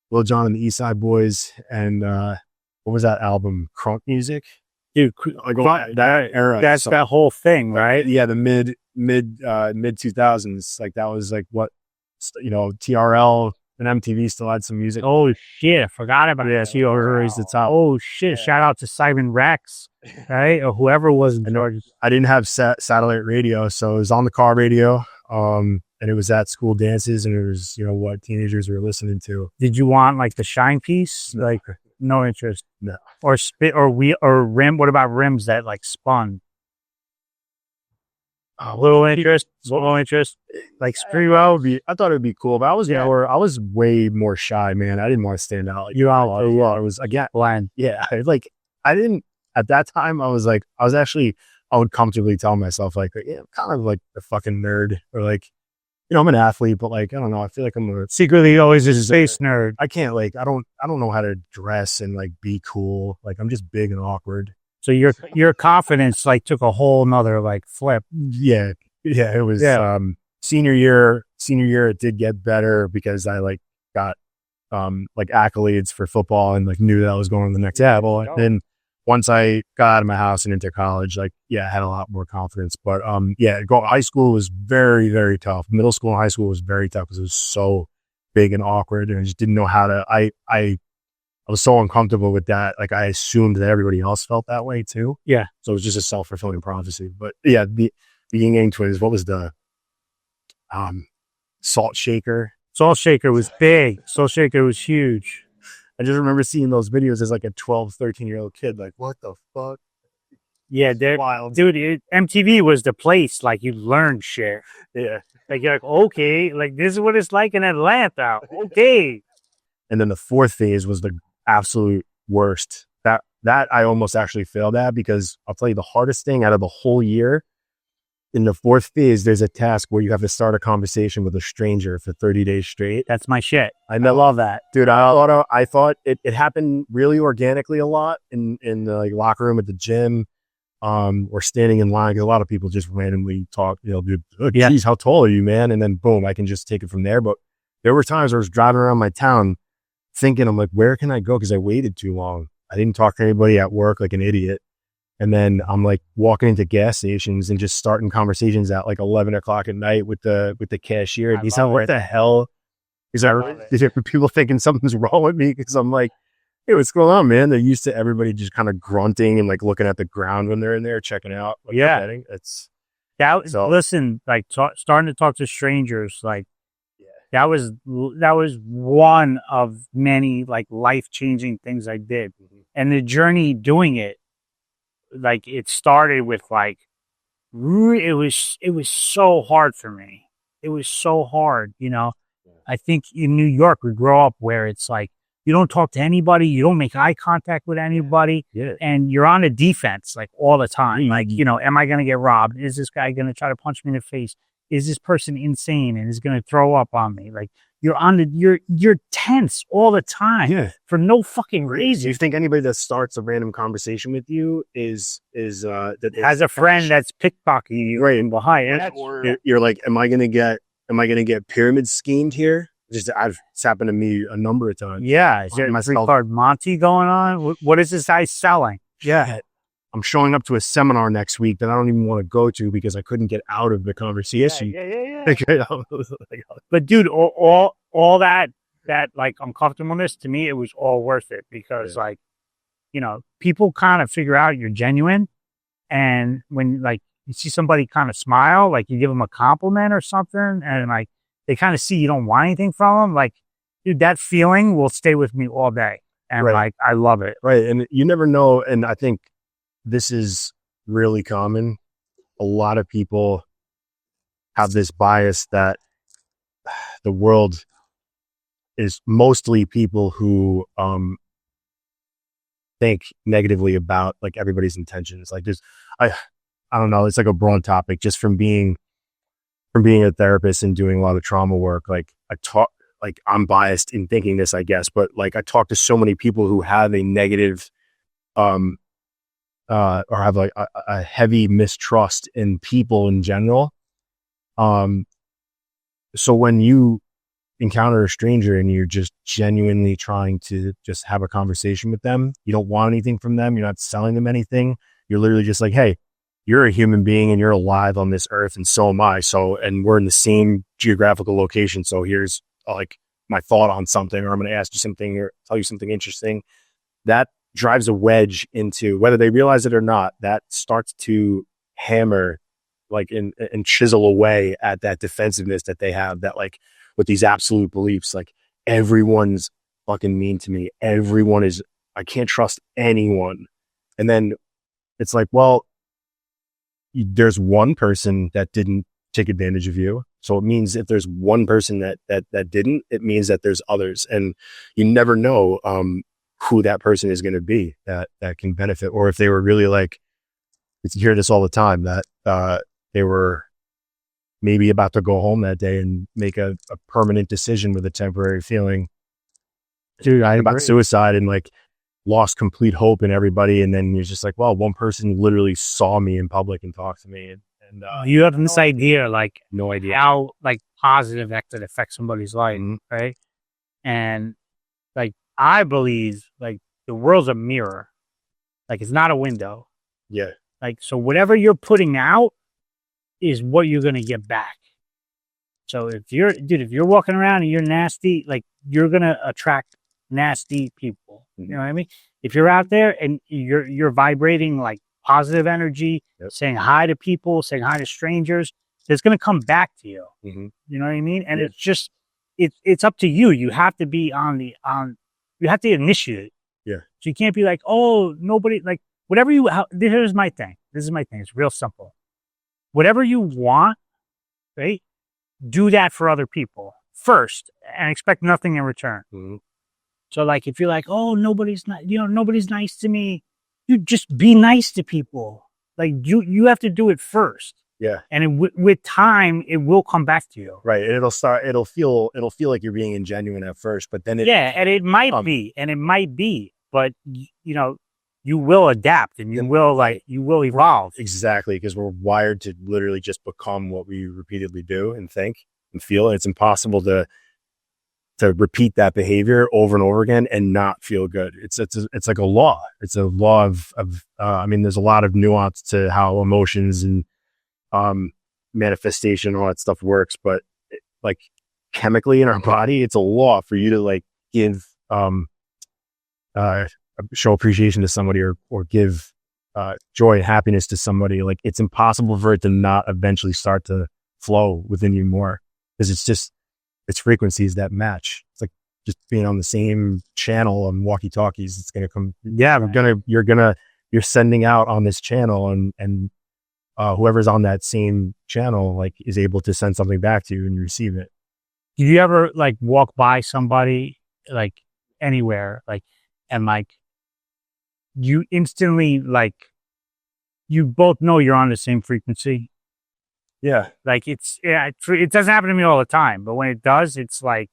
S1: Lil Jon and the East Side Boys, and what was that album? Crunk Music.
S2: Dude,
S1: like that era.
S2: That's that whole thing, right?
S1: Yeah, the mid 2000s. Like that was like what, TRL and MTV still had some music.
S2: Oh shit, I forgot about that.
S1: Raised the top.
S2: Oh shit, shout out to Simon Rex, right? Or whoever was in charge.
S1: I didn't have satellite radio, so it was on the car radio. And it was at school dances, and it was, what teenagers were listening to.
S2: Did you want like the shine piece? Like, no interest.
S1: No.
S2: Or spit or rim. What about rims that like spun? Little interest, small interest. Like Sprewell.
S1: I thought it'd be cool, but I was I was way more shy, man. I didn't want to stand out. Like, I was again
S2: blind.
S1: Yeah, like I didn't at that time. I would comfortably tell myself like, yeah, I'm kind of like a fucking nerd, or like, I'm an athlete, but like, I don't know. I feel like I'm
S2: secretly always a space nerd.
S1: I can't I don't know how to dress and like be cool. Like I'm just big and awkward.
S2: So your confidence like took a whole nother like flip.
S1: Yeah. It was senior year it did get better because I like got like accolades for football and like knew that I was going to the next level. And then once I got out of my house and into college, like I had a lot more confidence. But high school was very, very tough. Middle school and high school was very tough because it was so big and awkward, and I just didn't know how to. I was so uncomfortable with that. Like I assumed that everybody else felt that way too.
S2: Yeah.
S1: So it was just a self-fulfilling prophecy. But yeah, the Yin Yang twins. What was the salt shaker?
S2: Salt shaker was big. Salt shaker was huge.
S1: I just remember seeing those videos as like a 12, 13-year-old kid. Like, what the fuck?
S2: Yeah, they're wild. Dude, MTV was the place. Like you learned shit.
S1: Yeah.
S2: Like you're like, okay, like this is what it's like in Atlanta. Okay.
S1: And then the fourth phase was the absolute worst. That I almost actually failed at, because I'll tell you the hardest thing out of the whole year. In the fourth phase, there's a task where you have to start a conversation with a stranger for 30 days straight.
S2: That's my shit. I love that.
S1: Dude, I thought it happened really organically a lot in the like locker room at the gym. or standing in line. A lot of people just randomly talk, dude, oh,
S2: Yeah.
S1: geez, how tall are you, man? And then boom, I can just take it from there. But there were times where I was driving around my town thinking, I'm like, where can I go? Because I waited too long. I didn't talk to anybody at work like an idiot. And then I'm like walking into gas stations and just starting conversations at like 11 o'clock at night with the cashier. And he's like, what the hell? Is that people thinking something's wrong with me? Because I'm like, hey, what's going on, man? They're used to everybody just kind of grunting and like looking at the ground when they're in there checking out. Like,
S2: Listen, like starting to talk to strangers, like that was one of many like life-changing things I did. And the journey doing it, like it started with like, it was so hard for me. It was so hard, I think in New York, we grow up where it's like, you don't talk to anybody, you don't make eye contact with anybody, and you're on the defense like all the time. Like, am I going to get robbed? Is this guy going to try to punch me in the face? Is this person insane and is going to throw up on me? Like, you're tense all the time for no fucking reason.
S1: Do you think anybody that starts a random conversation with you is that
S2: has a friend that's pickpocketing you
S1: right
S2: behind?
S1: You're like, am I gonna get pyramid schemed here? It's happened to me a number of times.
S2: Yeah, is there a three-card Monty going on? What is this guy selling?
S1: Yeah, I'm showing up to a seminar next week that I don't even want to go to because I couldn't get out of the conversation.
S2: Yeah. But dude, all that like uncomfortableness, to me, it was all worth it because like, people kind of figure out you're genuine. And when like you see somebody kind of smile, like you give them a compliment or something, and like they kind of see you don't want anything from them, like, dude, that feeling will stay with me all day. And like, I love it.
S1: Right. And you never know. And I think this is really common. A lot of people have this bias that the world is mostly people who think negatively about like everybody's intentions. Like I don't know, it's like a broad topic just from being a therapist and doing a lot of trauma work. Like I'm biased in thinking this, I guess, but like I talk to so many people who have a negative or have like a heavy mistrust in people in general. So when you encounter a stranger and you're just genuinely trying to just have a conversation with them, you don't want anything from them, you're not selling them anything, you're literally just like, hey, you're a human being and you're alive on this earth and so am I. And we're in the same geographical location. So here's like my thought on something, or I'm going to ask you something or tell you something interesting. That drives a wedge into, whether they realize it or not, that starts to hammer like and chisel away at that defensiveness that they have, that like with these absolute beliefs, like everyone's fucking mean to me. I can't trust anyone. And then it's like, well, there's one person that didn't take advantage of you. So it means if there's one person that didn't, it means that there's others. And you never know who that person is going to be that can benefit. Or if they were really like, you hear this all the time, that they were maybe about to go home that day and make a permanent decision with a temporary feeling. Dude, about suicide and like lost complete hope in everybody. And then you're just like, well, one person literally saw me in public and talked to me. And
S2: you have this idea, like
S1: no idea
S2: how like positive that could affect somebody's life. Right. And like, I believe like the world's a mirror. Like it's not a window.
S1: Yeah.
S2: Like, so whatever you're putting out is what you're going to get back. So if you're walking around and you're nasty, like you're going to attract nasty people. You know what I mean? If you're out there and you're vibrating like positive energy, saying hi to people, saying hi to strangers, it's going to come back to you. You know what I mean? And it's just, it's up to you. You have to be you have to initiate.
S1: Yeah.
S2: So you can't be like, oh, nobody, like whatever here's my thing. This is my thing. It's real simple. Whatever you want, right? Do that for other people first and expect nothing in return. So like, if you're like, oh, nobody's nice to me, you just be nice to people. Like you have to do it first.
S1: Yeah.
S2: And with time, it will come back to you.
S1: Right. And it'll feel like you're being ingenuine at first, but then
S2: and it might be, but you will adapt and you will evolve.
S1: Exactly, because we're wired to literally just become what we repeatedly do and think and feel. And it's impossible to repeat that behavior over and over again and not feel good. It's like a law. It's a law of I mean, there's a lot of nuance to how emotions and manifestation and all that stuff works, but like chemically in our body, it's a law for you to like give show appreciation to somebody or give joy and happiness to somebody. Like it's impossible for it to not eventually start to flow within you more, because it's frequencies that match. It's like just being on the same channel on walkie talkies. It's going to come. Yeah, you're sending out on this channel, and whoever's on that same channel like is able to send something back to you and you receive it.
S2: Do you ever like walk by somebody like anywhere, like, and like you instantly like you both know you're on the same frequency?
S1: Yeah.
S2: Like it doesn't happen to me all the time, but when it does, it's like,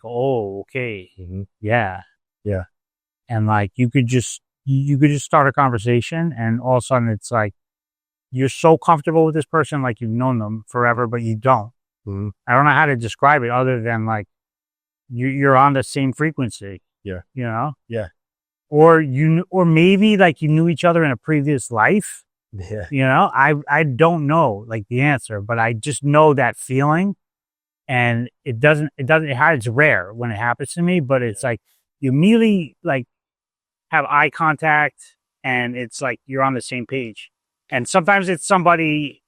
S2: oh, okay.
S1: Mm-hmm.
S2: Yeah.
S1: Yeah.
S2: And like, you could just start a conversation and all of a sudden it's like, you're so comfortable with this person, like you've known them forever, but you don't.
S1: Mm-hmm.
S2: I don't know how to describe it other than like, you're on the same frequency.
S1: Yeah.
S2: You know?
S1: Yeah.
S2: Or maybe like you knew each other in a previous life.
S1: Yeah.
S2: You know, I don't know like the answer, but I just know that feeling, and it's rare when it happens to me, but it's like you immediately like have eye contact and it's like you're on the same page. And sometimes it's somebody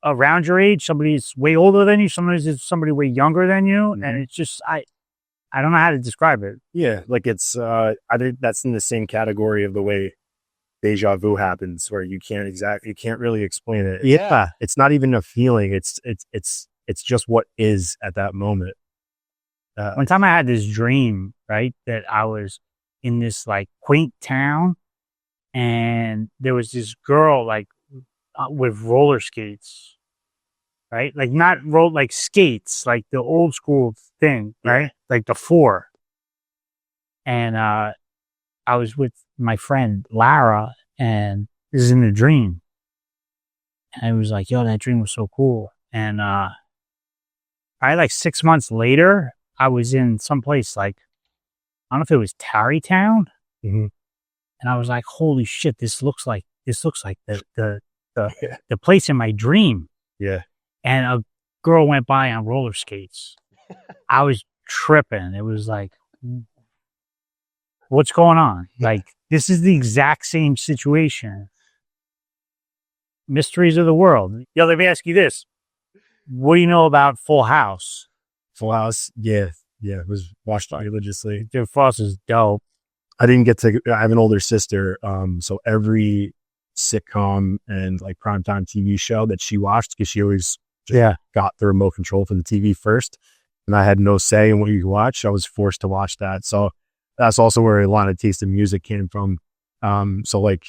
S2: around your age, somebody's way older than you, sometimes it's somebody way younger than you. Mm-hmm. And it's just, I don't know how to describe it.
S1: Yeah. Like it's, I think that's in the same category of the way deja vu happens, where you can't really explain it. Yeah. It's not even a feeling. It's just what is at that moment.
S2: One time I had this dream, right? That I was in this like quaint town and there was this girl like with roller skates, right? Like not like skates, like the old school thing, right? Yeah. Like the 4. And I was with my friend Lara, and this is in a dream. And I was like, yo, that dream was so cool. And like 6 months later, I was in someplace like, I don't know if it was Tarrytown.
S1: Mm-hmm.
S2: And I was like, holy shit, this looks like the place in my dream.
S1: Yeah.
S2: And a girl went by on roller skates. I was tripping. It was like, what's going on? Like, this is the exact same situation. Mysteries of the world. Yo, let me ask you this. What do you know about Full House?
S1: Full House? Yeah. Yeah. It was watched religiously.
S2: Dude, Full House is dope.
S1: I have an older sister. So every sitcom and like primetime TV show that she watched, because she always got the remote control for the TV first. And I had no say in what you could watch. I was forced to watch that. So that's also where a lot of taste of music came from. So like,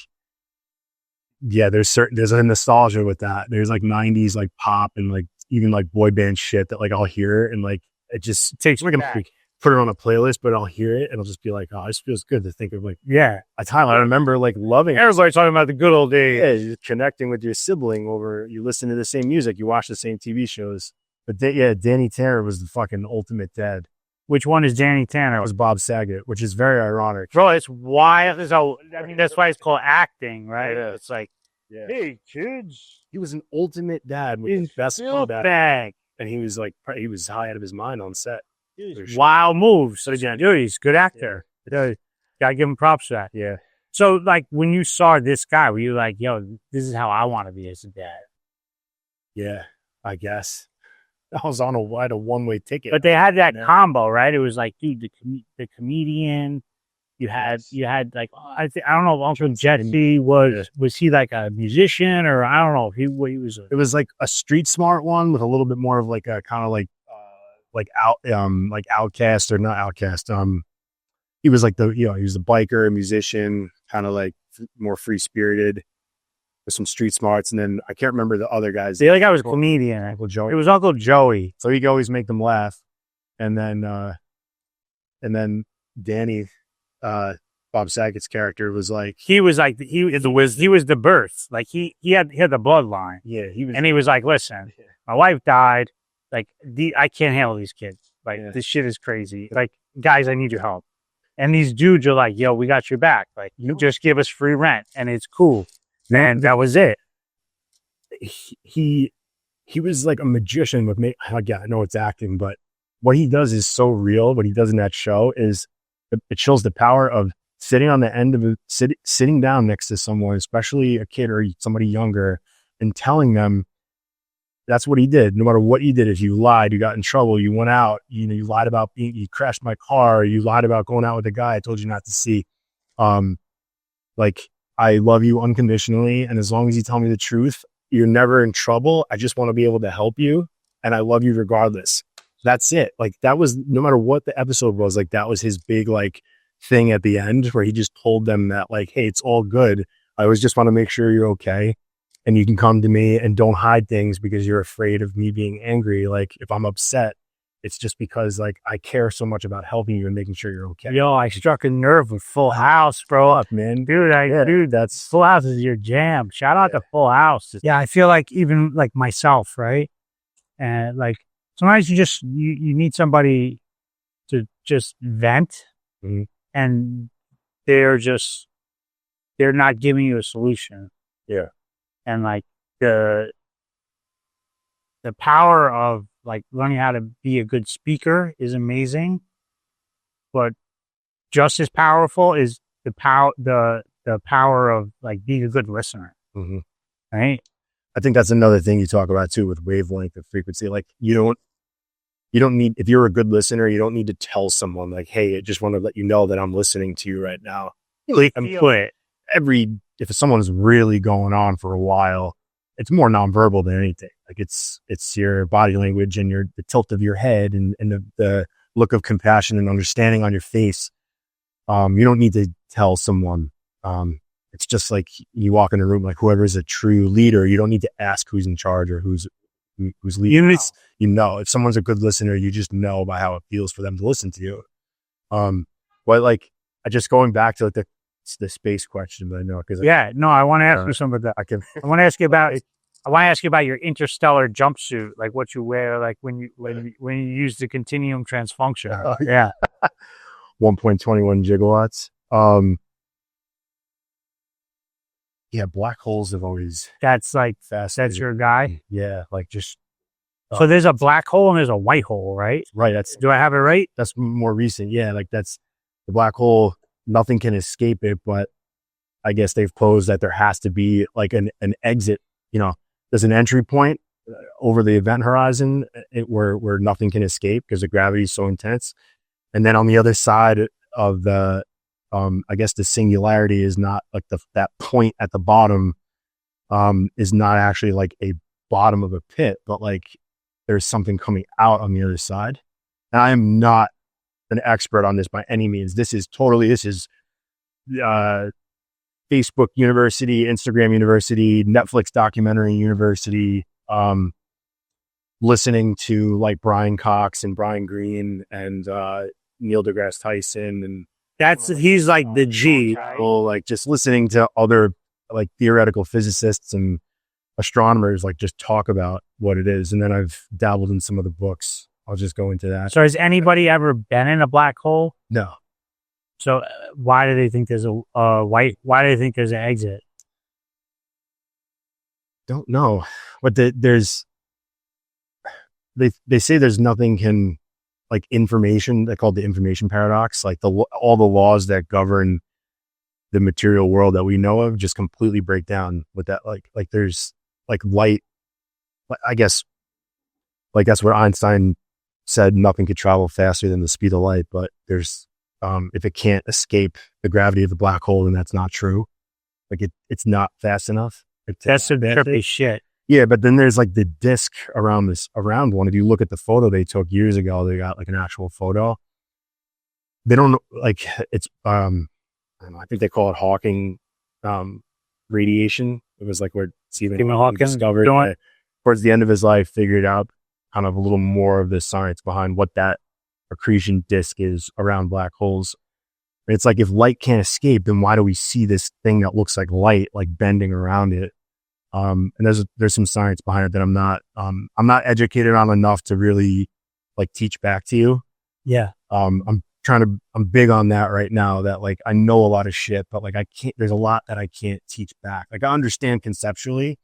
S1: yeah, there's a nostalgia with that. There's like 90s like pop and like even like boy band shit that like I'll hear and like it just takes me back. Put it on a playlist, but I'll hear it and I'll just be like, oh, it just feels good to think of like, a time I remember like loving.
S2: Aaron's like talking about the good old days.
S1: Yeah, you're connecting with your sibling over, you listen to the same music, you watch the same TV shows. But Danny Tanner was the fucking ultimate dad.
S2: Which one is Danny Tanner?
S1: It was Bob Saget, which is very ironic.
S2: Bro, it's wild. I mean, that's why it's called acting, right?
S1: Yeah.
S2: It's like, hey, kids.
S1: He was an ultimate dad with his best
S2: bag.
S1: And he was high out of his mind on set.
S2: Wild moves. So, dude, he's a good actor. Yeah. Gotta give him props for that.
S1: Yeah.
S2: So, like, when you saw this guy, were you like, yo, this is how I want to be as a dad?
S1: Yeah, I guess. I was on a one-way ticket.
S2: But they had that combo, right? It was like, dude, the comedian. You had like, I don't know if Uncle Jesse was he like a musician, or I don't know if he was.
S1: It was like a street smart one with a little bit more of like a kind of like Outcast or not Outcast. He was like he was a biker, a musician, kind of like more free spirited with some street smarts. And then I can't remember the other guys.
S2: The other guy was a comedian.
S1: Uncle Joey.
S2: It was Uncle Joey.
S1: So he could always make them laugh. And then Danny, Bob Saget's character was like,
S2: he was the birth. Like he had the bloodline.
S1: yeah, he was,
S2: And he was like, listen, my wife died. Like I can't handle these kids. Like this shit is crazy. Like guys, I need your help. And these dudes are like, yo, we got your back. Like you just give us free rent and it's cool. And that was it.
S1: He was like a magician with me. Again, I know it's acting, but what he does is so real. What he does in that show is it shows the power of sitting on the end of it, sitting down next to someone, especially a kid or somebody younger, and telling them that's what he did. No matter what you did, if you lied, you got in trouble, you went out, you lied about you crashed my car, you lied about going out with a guy I told you not to see. Like I love you unconditionally. And as long as you tell me the truth, you're never in trouble. I just want to be able to help you. And I love you regardless. That's it. Like that was, no matter what the episode was, like that was his big like thing at the end where he just told them that like, hey, it's all good. I always just want to make sure you're okay. And you can come to me and don't hide things because you're afraid of me being angry. Like if I'm upset, it's just because like I care so much about helping you and making sure you're okay.
S2: Yo, I struck a nerve with Full House, bro.
S1: Up, man.
S2: Dude, that's Full House is your jam. Shout out to Full House. Yeah, I feel like even like myself, right? And like sometimes you need somebody to just vent, and they're not giving you a solution.
S1: Yeah.
S2: And like the power of like learning how to be a good speaker is amazing, but just as powerful is the power of like being a good listener. Right.
S1: I think that's another thing you talk about too with wavelength and frequency. Like you don't need, if you're a good listener, you don't need to tell someone like, hey, I just want to let you know that I'm listening to you right now. If someone's really going on for a while, it's more nonverbal than anything. Like it's your body language and the tilt of your head and the look of compassion and understanding on your face. You don't need to tell someone. It's just like you walk in a room, like whoever is a true leader, you don't need to ask who's in charge or who's leading. You know, if someone's a good listener, you just know by how it feels for them to listen to you. But like, I just going back to like the space question, but I know because
S2: I want to ask you something about that. I want to ask you about your interstellar jumpsuit, like what you wear, like when you use the continuum transfunction.
S1: 1.21 gigawatts. Yeah, black holes have always.
S2: That's like that's your guy.
S1: Yeah, like just.
S2: So there's a black hole and there's a white hole, right?
S1: Right.
S2: Do I have it right?
S1: That's more recent. Yeah, like that's the black hole. Nothing can escape it, but I guess they've posed that there has to be like an exit. You know, there's an entry point over the event horizon where nothing can escape because the gravity is so intense. And then on the other side of the, I guess the singularity is not like that point at the bottom, is not actually like a bottom of a pit, but like there's something coming out on the other side. And I am not an expert on this by any means. This is Facebook University, Instagram University, Netflix documentary university, listening to like Brian Cox and Brian Greene and Neil deGrasse Tyson, and
S2: he's like the G.
S1: Like just listening to other like theoretical physicists and astronomers like just talk about what it is. And then I've dabbled in some of the books. I'll just go into that.
S2: So has anybody ever been in a black hole?
S1: No.
S2: So why do they think there's why do they think there's an exit?
S1: Don't know. But they say there's nothing can, like information, they call it the information paradox. Like all the laws that govern the material world that we know of just completely break down with that. Like there's like light, I guess, like that's what Einstein said, nothing could travel faster than the speed of light, but there's, if it can't escape the gravity of the black hole, then that's not true. Like it's not fast enough.
S2: That's some trippy shit.
S1: Yeah, but then there's like the disc around one. If you look at the photo they took years ago, they got like an actual photo. They don't like it's I don't know, I think they call it Hawking radiation. It was like where Stephen Hawking discovered towards the end of his life, figured out kind of a little more of the science behind what that accretion disk is around black holes. It's like if light can't escape, then why do we see this thing that looks like light, like bending around it? And there's some science behind it that I'm not educated on enough to really like teach back to you.
S2: Yeah.
S1: I'm big on that right now, that like I know a lot of shit, but like there's a lot that I can't teach back. Like I understand conceptually,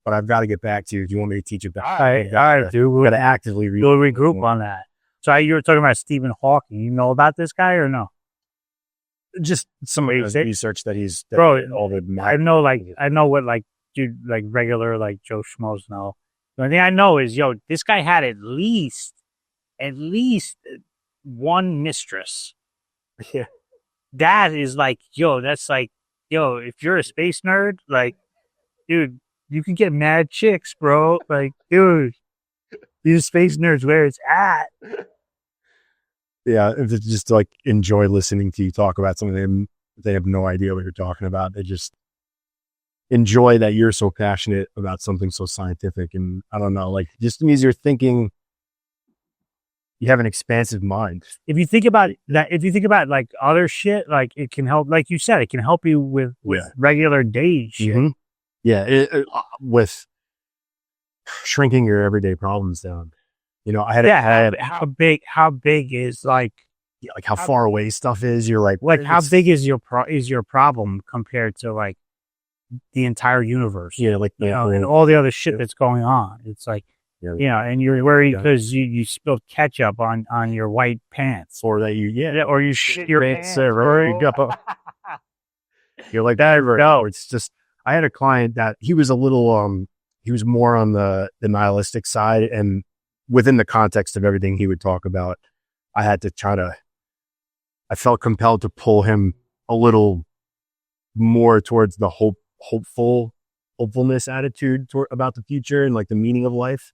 S1: but I've got to get back to you. Do you want me to teach it back?
S2: All right, dude.
S1: We've got to actively
S2: we'll regroup on that. So you were talking about Stephen Hawking. You know about this guy or no?
S1: Just some of the research that he's
S2: all the. I know what like dude like regular like Joe Schmoes know. The only thing I know is this guy had at least one mistress.
S1: Yeah.
S2: That is like that's like if you're a space nerd, like dude, you can get mad chicks, bro. Like dude, these space nerds where it's at.
S1: Yeah, if it's just like enjoy listening to you talk about something, they have no idea what you're talking about. They just enjoy that you're so passionate about something so scientific. And I don't know, like just means you're thinking, you have an expansive mind.
S2: If you think about that, if you think about like other shit, like it can help, like you said, it can help you with regular day shit.
S1: Mm-hmm. Yeah, with shrinking your everyday problems down. I had
S2: how big is like
S1: how far away stuff is. You're like
S2: how big is your problem compared to like the entire universe?
S1: Yeah, like
S2: and all the other shit that's going on. It's like and you're worried because you spilled ketchup on your white pants,
S1: or that
S2: or you shit your pants,
S1: you're like that. No, it's just I had a client that he was a little he was more on the nihilistic side, and within the context of everything he would talk about, I felt compelled to pull him a little more towards the hopefulness attitude about the future and like the meaning of life.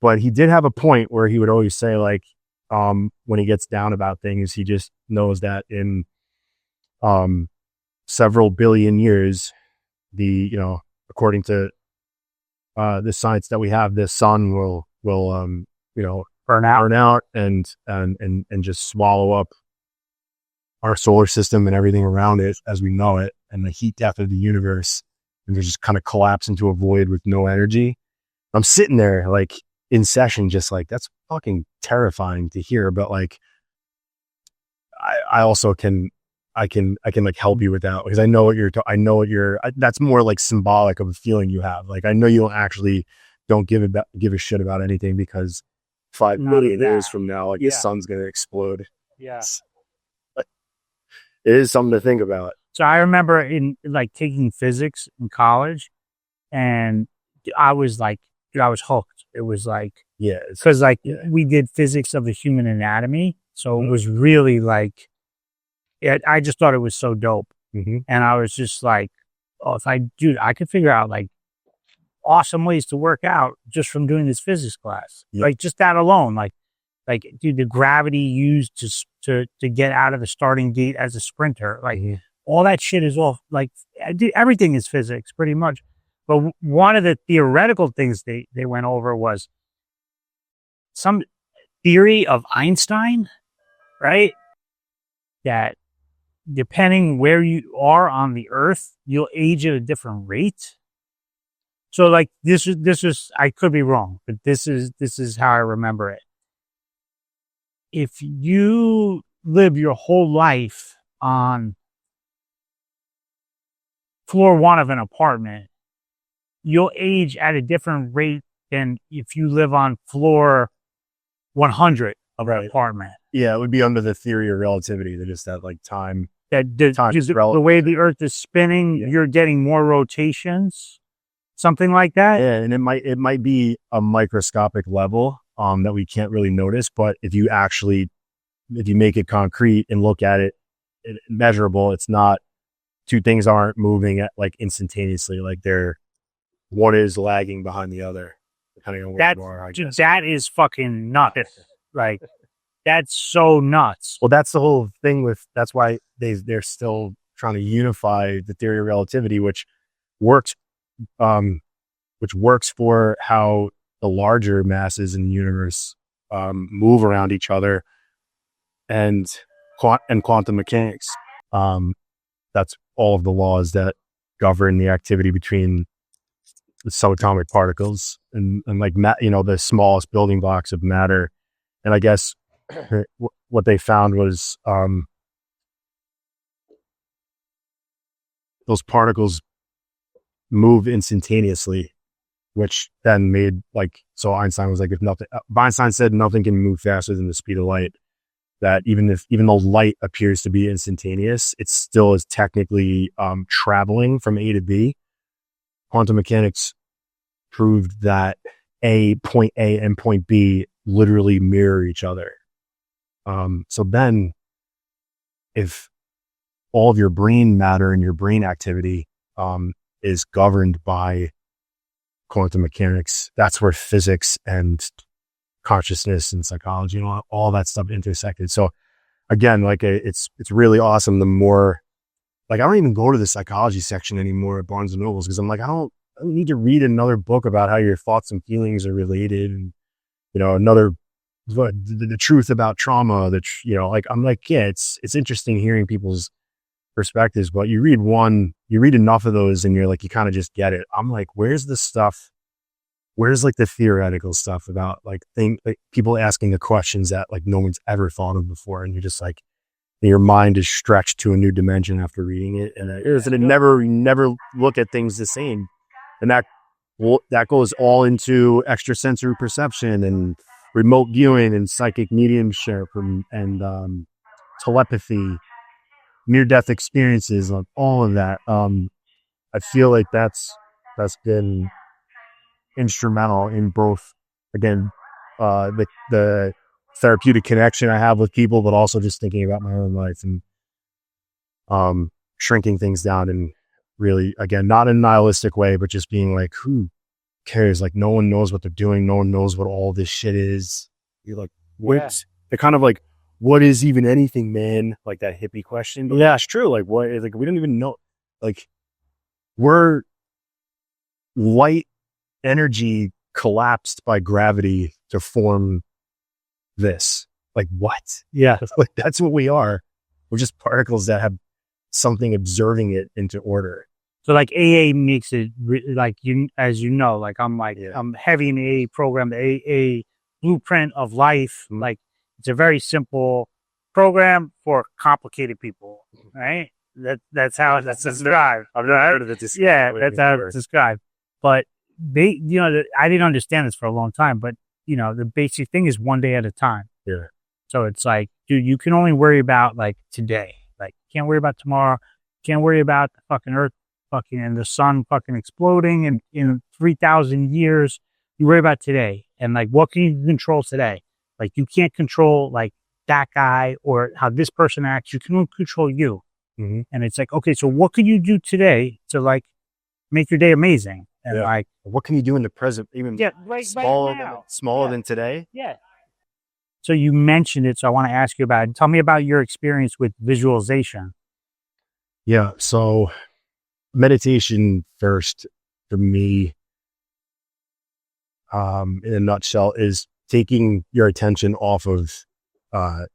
S1: But he did have a point where he would always say like, when he gets down about things, he just knows that in several billion years, according to the science that we have, the sun will burn out and just swallow up our solar system and everything around it as we know it, and the heat death of the universe, and just kind of collapse into a void with no energy. I'm sitting there like in session, just like, that's fucking terrifying to hear, but like I also can like help you with that, because I know what that's more like symbolic of a feeling you have. Like I know you don't give a shit about anything, because 5 million years from now, like the sun's going to explode.
S2: Yes.
S1: It is something to think about.
S2: So I remember in like taking physics in college, and I was like, dude, I was hooked. It was like, because we did physics of the human anatomy. So it was really like, I just thought it was so dope.
S1: Mm-hmm.
S2: And I was just like, I could figure out like awesome ways to work out just from doing this physics class.
S1: Yep.
S2: Like just that alone, like, dude, the gravity used to get out of the starting gate as a sprinter, like all that shit is all like, everything is physics pretty much. But one of the theoretical things they went over was some theory of Einstein, right? That depending where you are on the earth, you'll age at a different rate. So like this is, I could be wrong, but this is how I remember it. If you live your whole life on floor 1 of an apartment, you'll age at a different rate than if you live on floor 100 of an apartment.
S1: Yeah, it would be under the theory of relativity. That just that like time.
S2: The way the earth is spinning, you're getting more rotations, something like that.
S1: Yeah, and it might be a microscopic level that we can't really notice, but if you make it concrete and look at it, measurable, it's not, two things aren't moving at like instantaneously, like one is lagging behind the other, depending on where you are, I guess.
S2: That is fucking nuts. Like, that's so nuts.
S1: Well, that's the whole thing that's why they're still trying to unify the theory of relativity, which works for how the larger masses in the universe move around each other. And and quantum mechanics. That's all of the laws that govern the activity between the subatomic particles and like, the smallest building blocks of matter. And I guess what they found was, those particles move instantaneously, which then made so Einstein was like, Einstein said nothing can move faster than the speed of light, that even though light appears to be instantaneous, it still is technically traveling from A to B. Quantum mechanics proved that point A and point B literally mirror each other. So then if all of your brain matter and your brain activity is governed by quantum mechanics, that's where physics and consciousness and psychology and all that stuff intersected. So again, it's really awesome. The more, I don't even go to the psychology section anymore at Barnes and Nobles, because I'm like, I don't need to read another book about how your thoughts and feelings are related, and the truth about trauma. I'm like, yeah, it's interesting hearing people's perspectives, but you read enough of those and you're like, you kind of just get it. I'm like, where's the stuff? Where's the theoretical stuff about people asking the questions that no one's ever thought of before, and you're just like, your mind is stretched to a new dimension after reading it, and it never look at things the same, and that goes all into extrasensory perception and remote viewing and psychic mediumship and telepathy, near-death experiences, all of that. I feel like that's been instrumental in both, again, the therapeutic connection I have with people, but also just thinking about my own life and shrinking things down, and really, again, not in a nihilistic way, but just being like, who cares? No one knows what they're doing. No one knows what all this shit is. You're like, what? Yeah. They're kind of like, what is even anything, man? Like that hippie question. But yeah, it's true. What? We don't even know. We're light energy collapsed by gravity to form this. What? Yeah. That's what we are. We're just particles that have something observing it into order.
S2: So AA makes it as you know, I'm heavy in the AA program, the AA blueprint of life.
S1: Mm-hmm.
S2: It's a very simple program for complicated people, right? That's how it's described.
S1: I've never heard of it.
S2: Yeah, that's how it's described. But they, I didn't understand this for a long time, but the basic thing is one day at a time.
S1: Yeah.
S2: So it's dude, you can only worry about today. You can't worry about tomorrow. You can't worry about the fucking earth and the sun exploding in 3,000 years. You worry about today, and what can you control today? You can't control that guy or how this person acts. You can only control you.
S1: Mm-hmm.
S2: And it's okay, so what can you do today to make your day amazing? And
S1: what can you do in the present, even smaller than today?
S2: Yeah. So you mentioned it, so I want to ask you about it. Tell me about your experience with visualization.
S1: Yeah. So meditation first for me, in a nutshell, is taking your attention off of the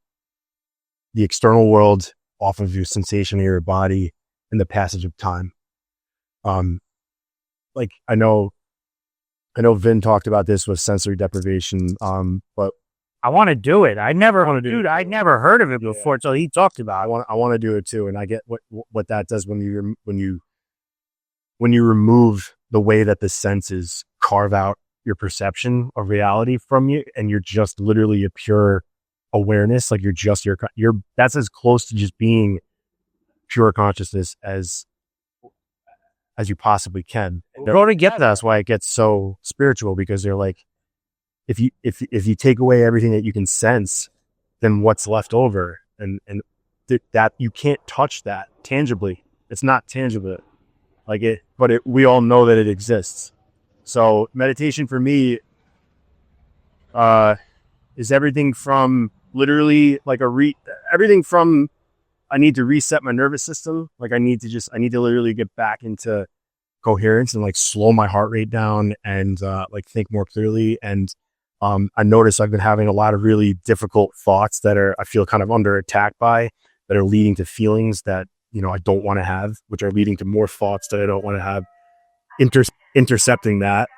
S1: external world, off of your sensation of your body and the passage of time. I know Vin talked about this with sensory deprivation, but
S2: I want to do it. I never heard of it before until he talked about it.
S1: I want to do it too, and I get what that does when you remove the way that the senses carve out your perception of reality from you, and you're just literally a pure awareness. You're just that's as close to just being pure consciousness as you possibly can. That's why it gets so spiritual, because they're if you take away everything that you can sense, then what's left over, and that you can't touch that tangibly. It's not tangible, we all know that it exists. So meditation for me is everything from literally everything from, I need to reset my nervous system. I need to literally get back into coherence and slow my heart rate down and think more clearly, and I notice I've been having a lot of really difficult thoughts that I feel kind of under attack by, that are leading to feelings that, I don't want to have, which are leading to more thoughts that I don't want to have. Intercepting that.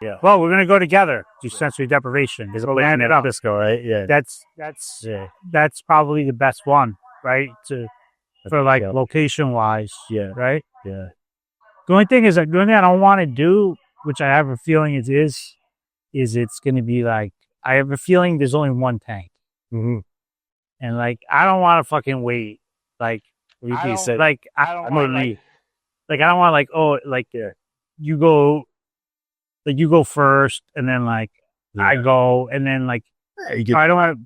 S2: Yeah. Well, we're gonna go together to sensory deprivation.
S1: Is land it up. Disco, right? Yeah.
S2: That's probably the best one, right? For like location wise.
S1: Yeah.
S2: Right.
S1: Yeah.
S2: The only thing I don't want to do, which I have a feeling it is it's going to be like, I have a feeling there's only one tank.
S1: Mm-hmm.
S2: And like, I don't want to fucking wait. Like, I don't want like, oh, like you go first and then like I go and then like,
S1: I don't want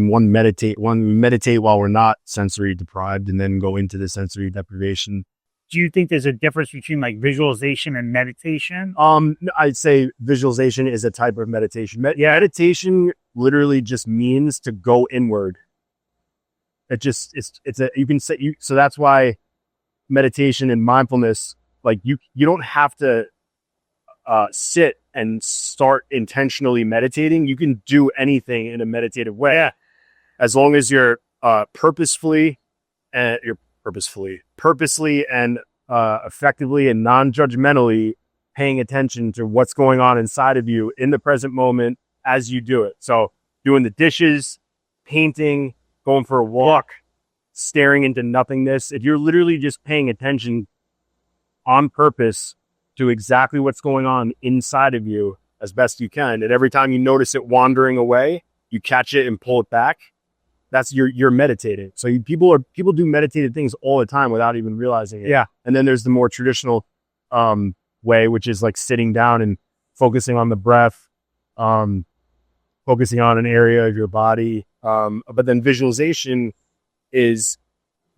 S1: one meditate while we're not sensory deprived and then go into the sensory deprivation.
S2: Do you think there's a difference between like visualization and meditation?
S1: I'd say visualization is a type of meditation. Meditation literally just means to go inward. So that's why meditation and mindfulness, like you don't have to sit and start intentionally meditating. You can do anything in a meditative way, as long as you're purposefully and effectively and non-judgmentally paying attention to what's going on inside of you in the present moment as you do it. So doing the dishes, painting, going for a walk, staring into nothingness. If you're literally just paying attention on purpose to exactly what's going on inside of you as best you can, and every time you notice it wandering away, you catch it and pull it back. That's you're meditating. So people do meditative things all the time without even realizing it.
S2: Yeah.
S1: And then there's the more traditional way, which is like sitting down and focusing on the breath, focusing on an area of your body. But then visualization is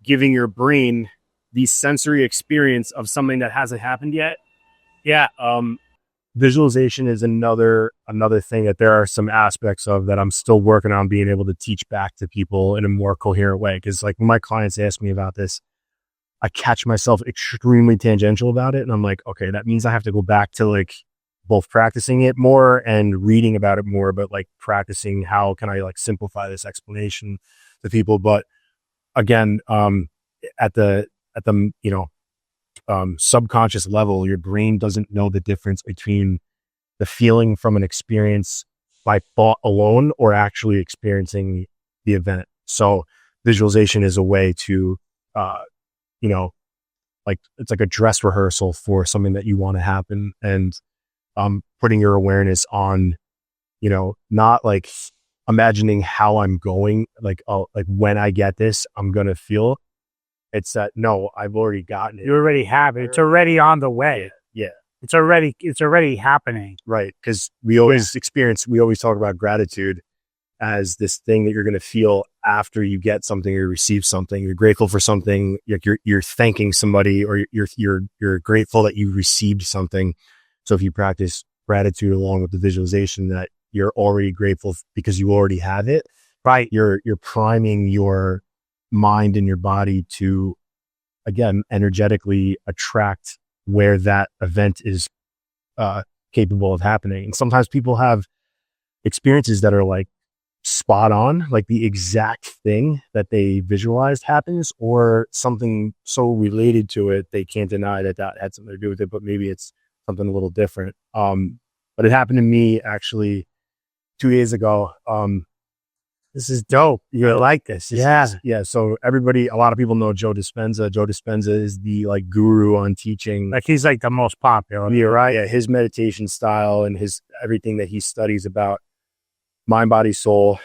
S1: giving your brain the sensory experience of something that hasn't happened yet. Yeah. Visualization is another thing that there are some aspects of that I'm still working on being able to teach back to people in a more coherent way. Because like when my clients ask me about this, I catch myself extremely tangential about it. And I'm like, okay, that means I have to go back to like both practicing it more and reading about it more, but like practicing how can I like simplify this explanation to people. But again, at the subconscious level, your brain doesn't know the difference between the feeling from an experience by thought alone or actually experiencing the event. So visualization is a way to, like it's like a dress rehearsal for something that you want to happen, and putting your awareness on, not like imagining how I'm going, like when I get this, I'm going to feel. It's that, no, I've already gotten it.
S2: You already have it. It's already on the way.
S1: Yeah.
S2: It's already happening.
S1: Right. Because we always talk about gratitude as this thing that you're going to feel after you get something or receive something. You're grateful for something. You're thanking somebody, or you're grateful that you received something. So if you practice gratitude along with the visualization that you're already grateful because you already have it, right? You're priming your mind and your body to, again, energetically attract where that event is capable of happening. And sometimes people have experiences that are like spot on, like the exact thing that they visualized happens, or something so related to it they can't deny that had something to do with it, but maybe it's something a little different. But it happened to me actually 2 days ago. This is dope. You like this? So a lot of people know Joe Dispenza. Joe Dispenza is the like guru on teaching.
S2: Like he's like the most popular.
S1: You're right. Yeah, his meditation style and his everything that he studies about mind, body, soul,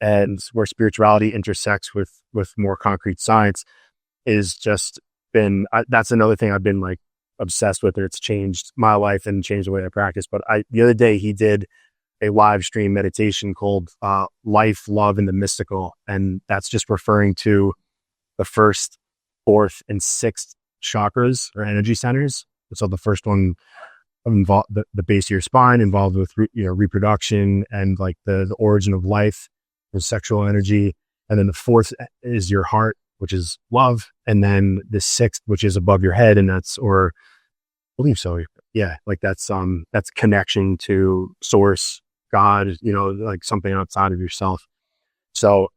S1: and where spirituality intersects with more concrete science is just been. That's another thing I've been like obsessed with. It's changed my life and changed the way I practice. But the other day he did a live stream meditation called Life, Love, and the Mystical. And that's just referring to the first, fourth, and sixth chakras or energy centers. So the first one involved the base of your spine, involved with reproduction and like the origin of life and sexual energy. And then the fourth is your heart, which is love. And then the sixth, which is above your head, and I believe so. Yeah, like that's connection to source, God, you know, like something outside of yourself. So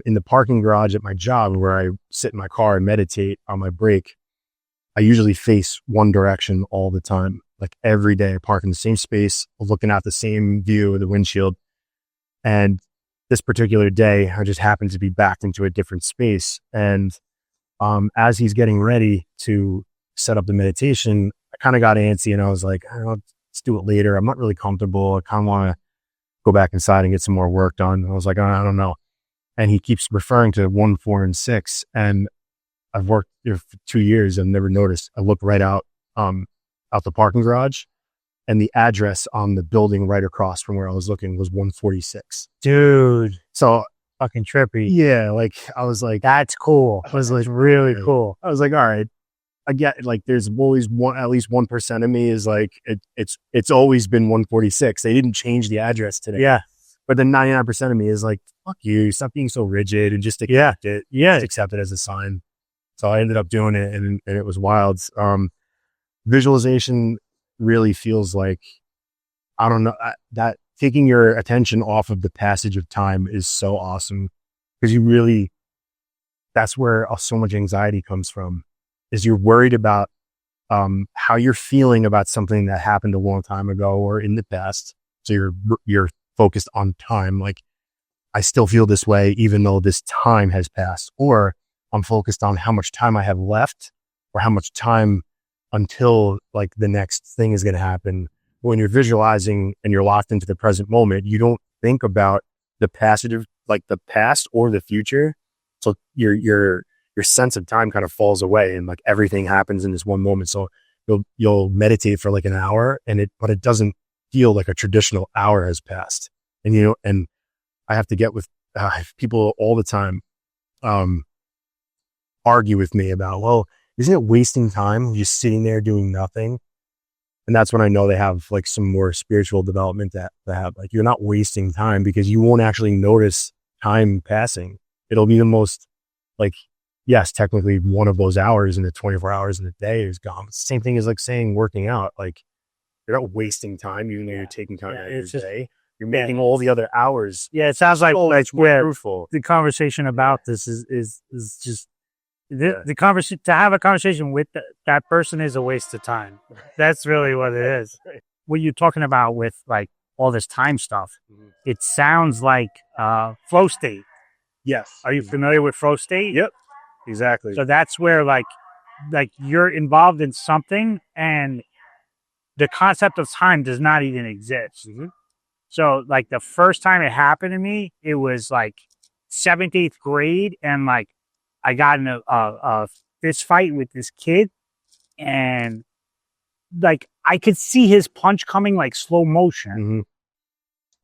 S1: in the parking garage at my job where I sit in my car and meditate on my break, I usually face one direction all the time. Like every day I park in the same space, looking out the same view of the windshield. And this particular day, I just happened to be backed into a different space. And as he's getting ready to set up the meditation, I kind of got antsy and I was like, oh, let's do it later. I'm not really comfortable. I kind of want to go back inside and get some more work done. I was like, oh, I don't know. And he keeps referring to 1, 4, and 6. And I've worked here for 2 years and never noticed. I looked right out the parking garage, and the address on the building right across from where I was looking was 146.
S2: Dude,
S1: So
S2: fucking trippy.
S1: yeah, like I was like,
S2: That's cool.
S1: I was like,
S2: Really cool.
S1: I was like, all right. I get like there's always at least 1% of me is like it's always been 146. They didn't change the address today.
S2: Yeah.
S1: But then 99% of me is like, fuck you, stop being so rigid and just accept it.
S2: Yeah.
S1: Just accept it as a sign. So I ended up doing it and it was wild. Visualization really feels like, I don't know, that taking your attention off of the passage of time is so awesome because that's where so much anxiety comes from, is you're worried about how you're feeling about something that happened a long time ago or in the past. So you're focused on time. Like, I still feel this way even though this time has passed, or I'm focused on how much time I have left or how much time until like the next thing is going to happen. When you're visualizing and you're locked into the present moment, you don't think about the passage of like the past or the future. So your sense of time kind of falls away and like everything happens in this one moment. So you'll meditate for like an hour but it doesn't feel like a traditional hour has passed. And, and I have to get with people all the time, argue with me about, well, isn't it wasting time just sitting there doing nothing? And that's when I know they have like some more spiritual development that have like, you're not wasting time because you won't actually notice time passing. It'll be the most like, yes, technically one of those hours in the 24 hours in the day is gone. It's the same thing as like saying working out. Like, you're not wasting time, even though you're taking time out of your day. You're making all the other hours.
S2: Yeah, it sounds like
S1: where fruitful.
S2: The conversation about this is just the conversation. To have a conversation with that person is a waste of time. That's really what it is. What you're talking about with like all this time stuff, it sounds like flow state.
S1: Yes.
S2: Are you familiar with flow state?
S1: Yep. Exactly.
S2: So that's where like you're involved in something and the concept of time does not even exist.
S1: Mm-hmm.
S2: So like the first time it happened to me, it was like 7th, 8th grade. And like I got in a fist fight with this kid and like I could see his punch coming like slow motion.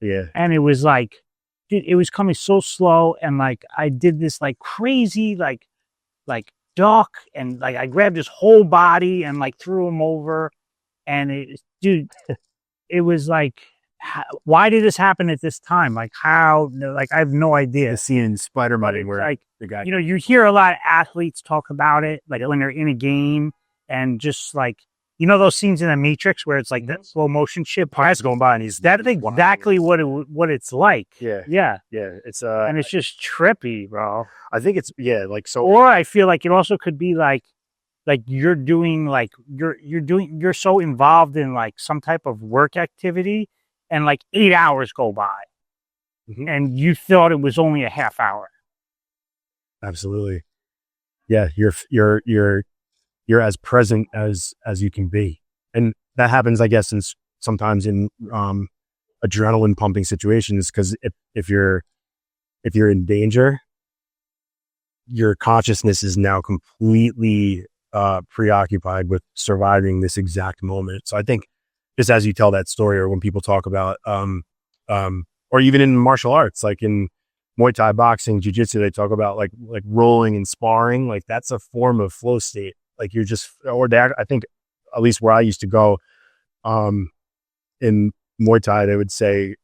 S1: Mm-hmm. Yeah.
S2: And it was like, dude, it was coming so slow. And like I did this like crazy, like duck. And like I grabbed his whole body and like threw him over. And it was like, why did this happen at this time? Like how, like I have no idea.
S1: The scene in Spider-Man where
S2: like,
S1: the guy,
S2: you hear a lot of athletes talk about it, like when they're in a game and just like, those scenes in the Matrix where it's like that slow motion shit
S1: is going by and that's
S2: exactly what it's like.
S1: Yeah.
S2: Yeah.
S1: Yeah. It's,
S2: and it's just trippy, bro.
S1: I think it's, like, so,
S2: or I feel like it also could be like you're doing like, you're so involved in like some type of work activity and like 8 hours go by and you thought it was only a half hour.
S1: Absolutely. Yeah. You're as present as you can be. And that happens, I guess, sometimes in, adrenaline pumping situations. Cause if you're in danger, your consciousness is now completely, preoccupied with surviving this exact moment. So I think just as you tell that story or when people talk about, or even in martial arts, like in Muay Thai, boxing, jiu-jitsu, they talk about like rolling and sparring. Like that's a form of flow state. Like you're just, I think at least where I used to go, in Muay Thai, they would say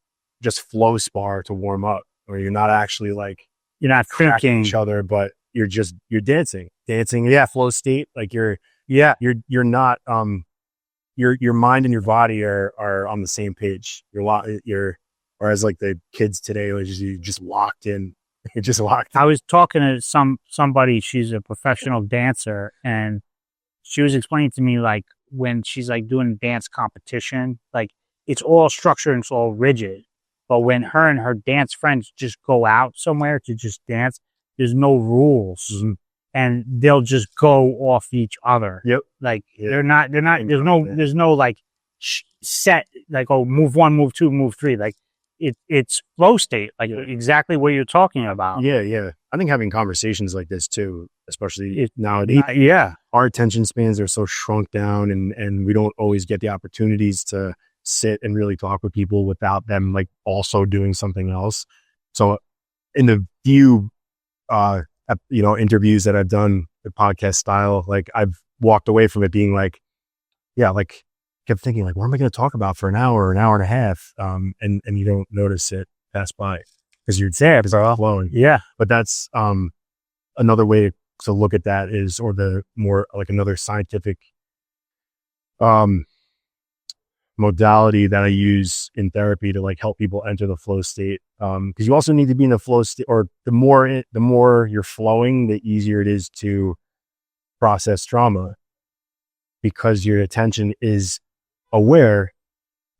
S1: just flow spar to warm up, or you're not actually like,
S2: you're not cracking
S1: each other, but you're dancing. Yeah. Flow state. Like you're not, your mind and your body are on the same page. You're Whereas like the kids today, like you just locked in. You're just locked in.
S2: I was talking to somebody, she's a professional dancer, and she was explaining to me like when she's like doing dance competition, like it's all structured and it's all rigid. But when her and her dance friends just go out somewhere to just dance, there's no rules.
S1: Mhm.
S2: And they'll just go off each other.
S1: Yep.
S2: Like
S1: Yeah.
S2: they're not, there's no like set, like, oh, move 1, move 2, move 3. Like it's flow state, like exactly what you're talking about.
S1: Yeah. I think having conversations like this too, especially
S2: It's
S1: nowadays,
S2: yeah.
S1: our attention spans are so shrunk down, and we don't always get the opportunities to sit and really talk with people without them like also doing something else. So in the few interviews that I've done the podcast style, like I've walked away from it being like, like kept thinking like, what am I going to talk about for an hour and a half? And you don't notice it pass by because you're there, because it's flowing.
S2: Yeah.
S1: But that's another way to look at that is, or the more like another scientific modality that I use in therapy to like help people enter the flow state. Because you also need to be in the flow state, or the more you're flowing, the easier it is to process trauma, because your attention is aware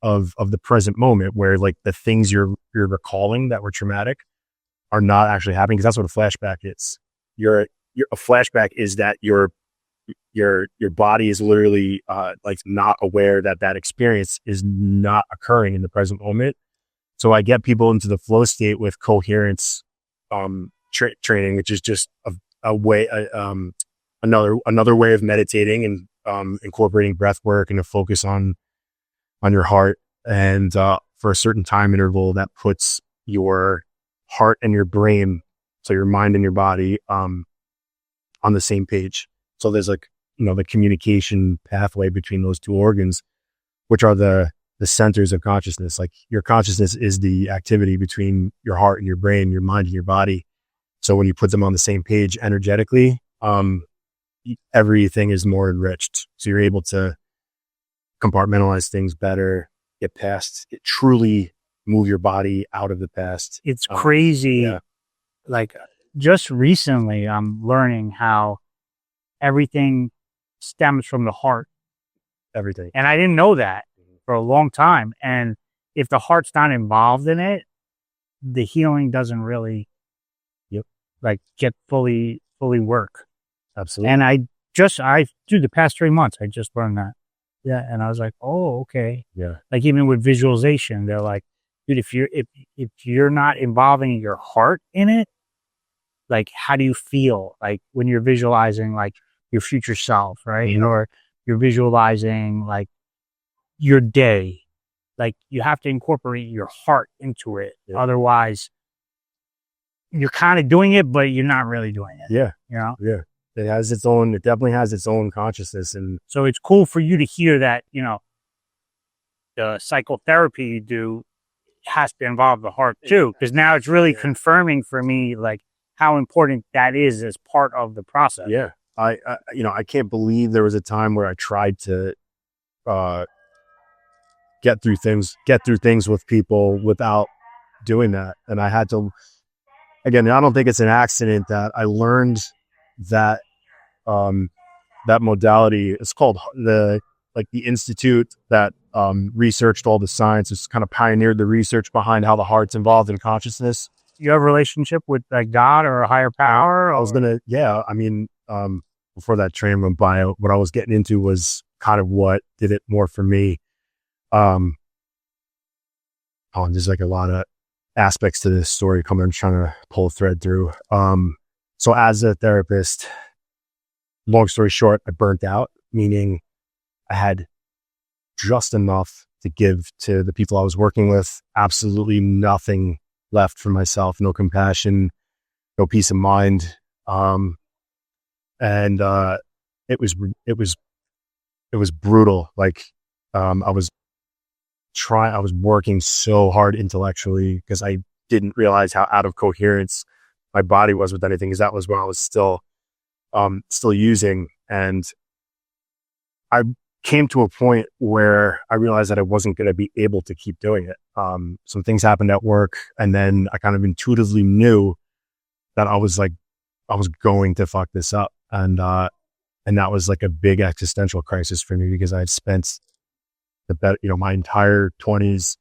S1: of the present moment, where like the things you're recalling that were traumatic are not actually happening. Because that's what a flashback is. A flashback is that your body is literally like not aware that experience is not occurring in the present moment. So I get people into the flow state with coherence training, which is just a way, another way of meditating and incorporating breath work and a focus on your heart, and for a certain time interval that puts your heart and your brain, so your mind and your body, on the same page. So there's like, the communication pathway between those two organs, which are the centers of consciousness. Like your consciousness is the activity between your heart and your brain, your mind and your body. So when you put them on the same page energetically, everything is more enriched. So you're able to compartmentalize things better, get past it, truly move your body out of the past.
S2: It's crazy.
S1: Yeah.
S2: Like just recently, I'm learning how everything stems from the heart.
S1: Everything.
S2: And I didn't know that for a long time. And if the heart's not involved in it, the healing doesn't really like get fully work.
S1: Absolutely.
S2: And the past 3 months, I just learned that. Yeah. And I was like, oh, okay.
S1: Yeah.
S2: Like even with visualization, they're like, dude, if you're not involving your heart in it, like how do you feel like when you're visualizing like your future self, right?
S1: Mm-hmm.
S2: Or you're visualizing like your day, like you have to incorporate your heart into it.
S1: Yeah.
S2: Otherwise you're kind of doing it, but you're not really doing it.
S1: Yeah.
S2: Yeah.
S1: It definitely has its own consciousness. And
S2: so it's cool for you to hear that, the psychotherapy you do has to involve the heart too. Because now it's really confirming for me, like how important that is as part of the process.
S1: Yeah. I can't believe there was a time where I tried to get through things with people without doing that. And I had to, again, I don't think it's an accident that I learned that that modality. It's called the institute that researched all the science. It's kind of pioneered the research behind how the heart's involved in consciousness.
S2: You have a relationship with like God or a higher power?
S1: Before that train went by, what I was getting into was kind of what did it more for me. And there's like a lot of aspects to this story coming. I'm trying to pull a thread through. So as a therapist, long story short, I burnt out, meaning I had just enough to give to the people I was working with, absolutely nothing left for myself, no compassion, no peace of mind. And it was brutal. Like, I was working so hard intellectually because I didn't realize how out of coherence my body was with anything, because that was what I was still using. And I came to a point where I realized that I wasn't going to be able to keep doing it. Some things happened at work, and then I kind of intuitively knew that I was going to fuck this up. And that was like a big existential crisis for me, because I had spent my entire 20s,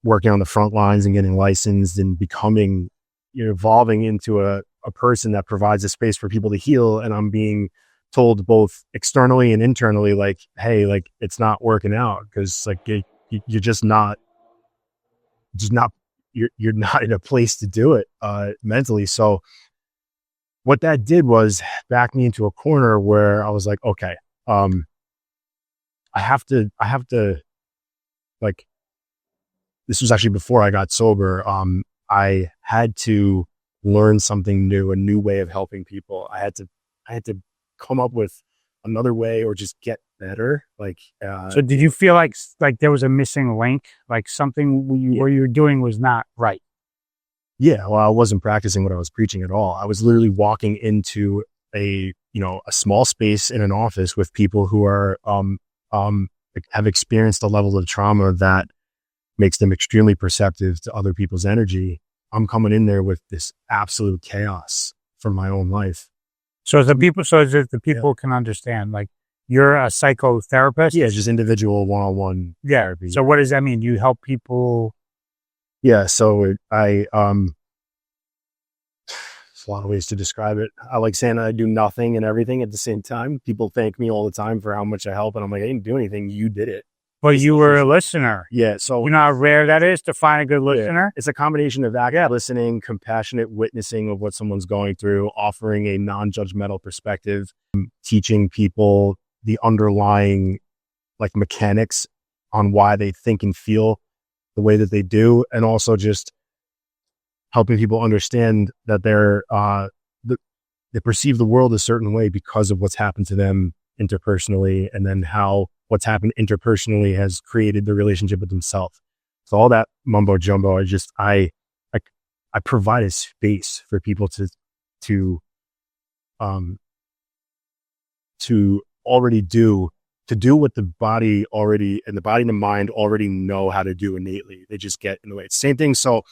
S1: working on the front lines and getting licensed and becoming, evolving into a person that provides a space for people to heal. And I'm being told both externally and internally, like, hey, like, it's not working out, because like you're just not you're not in a place to do it mentally. So what that did was back me into a corner where I was like, okay, I have to like, this was actually before I got sober. I had to learn something new, a new way of helping people. I had to come up with another way, or just get better. Like,
S2: so did you feel like there was a missing link, like something what you were doing was not right?
S1: Yeah, well, I wasn't practicing what I was preaching at all. I was literally walking into a small space in an office with people who are have experienced a level of trauma that makes them extremely perceptive to other people's energy. I'm coming in there with this absolute chaos from my own life.
S2: So as the people can understand, like, you're a psychotherapist?
S1: Yeah, just individual one-on-one therapy.
S2: So what does that mean? You help people?
S1: Yeah, so there's a lot of ways to describe it. I like saying I do nothing and everything at the same time. People thank me all the time for how much I help, and I'm like, I didn't do anything. You did it.
S2: But you were a listener.
S1: Yeah. So
S2: you know how rare that is to find a good listener?
S1: Yeah. It's a combination of active listening, compassionate witnessing of what someone's going through, offering a non-judgmental perspective, teaching people the underlying like mechanics on why they think and feel the way that they do, and also just helping people understand that they perceive the world a certain way because of what's happened to them interpersonally, and then how what's happened interpersonally has created the relationship with themselves. So all that mumbo jumbo, I provide a space for people to already do what the body already, and the body and the mind already know how to do innately. They just get in the way. It's the same thing. So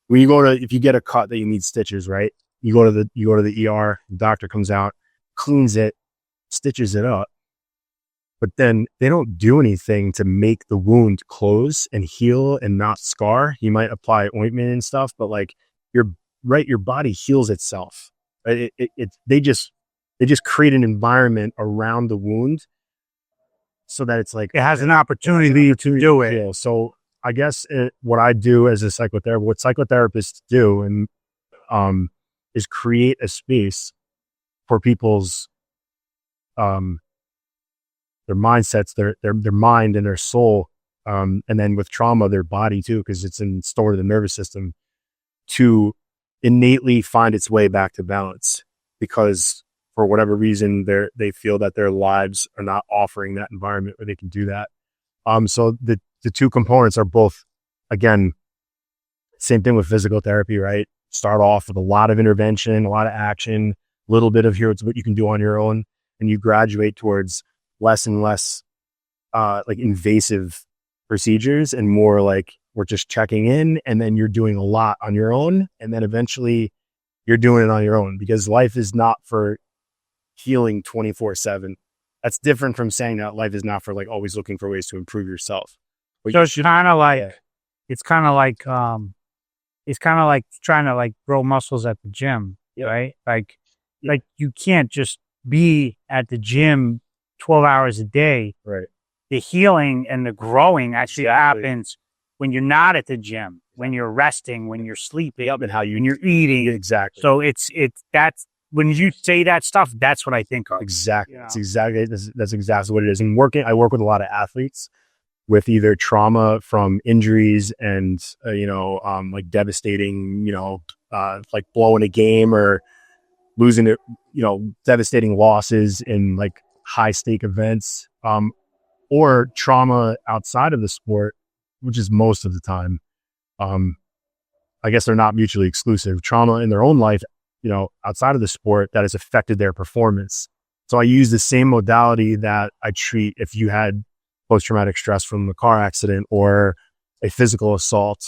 S1: when if you get a cut that you need stitches, right? You go to the ER, the doctor comes out, cleans it, stitches it up, but then they don't do anything to make the wound close and heal and not scar. You might apply ointment and stuff, but like, your body heals itself. They just create an environment around the wound so that it's like,
S2: it has an opportunity to do it.
S1: Yeah. So I guess what I do as a psychotherapist, what psychotherapists do, and is create a space for people's their mindsets, their mind and their soul, and then with trauma, their body too, because it's stored in the nervous system, to innately find its way back to balance, because for whatever reason they feel that their lives are not offering that environment where they can do that. So the two components are both, again, same thing with physical therapy, right? Start off with a lot of intervention, a lot of action, a little bit of here's what you can do on your own, and you graduate towards less and less like invasive procedures, and more like, we're just checking in, and then you're doing a lot on your own, and then eventually you're doing it on your own, because life is not for healing 24/7. That's different from saying that life is not for like always looking for ways to improve yourself. But
S2: so it's kind of like, it's kind of like trying to like grow muscles at the gym, right? Like you can't just be at the gym 12 hours a day.
S1: Right.
S2: The healing and the growing actually happens when you're not at the gym, when you're resting, when you're sleeping, and when you're eating.
S1: Exactly.
S2: So that's when you say that stuff, that's what I think of.
S1: Exactly. That's exactly what it is. And I work with a lot of athletes with either trauma from injuries and, like devastating, like blowing a game or losing it, devastating losses in like high stake events, or trauma outside of the sport, which is most of the time. I guess they're not mutually exclusive. Trauma in their own life, outside of the sport that has affected their performance So I use the same modality that I treat if you had post-traumatic stress from a car accident or a physical assault,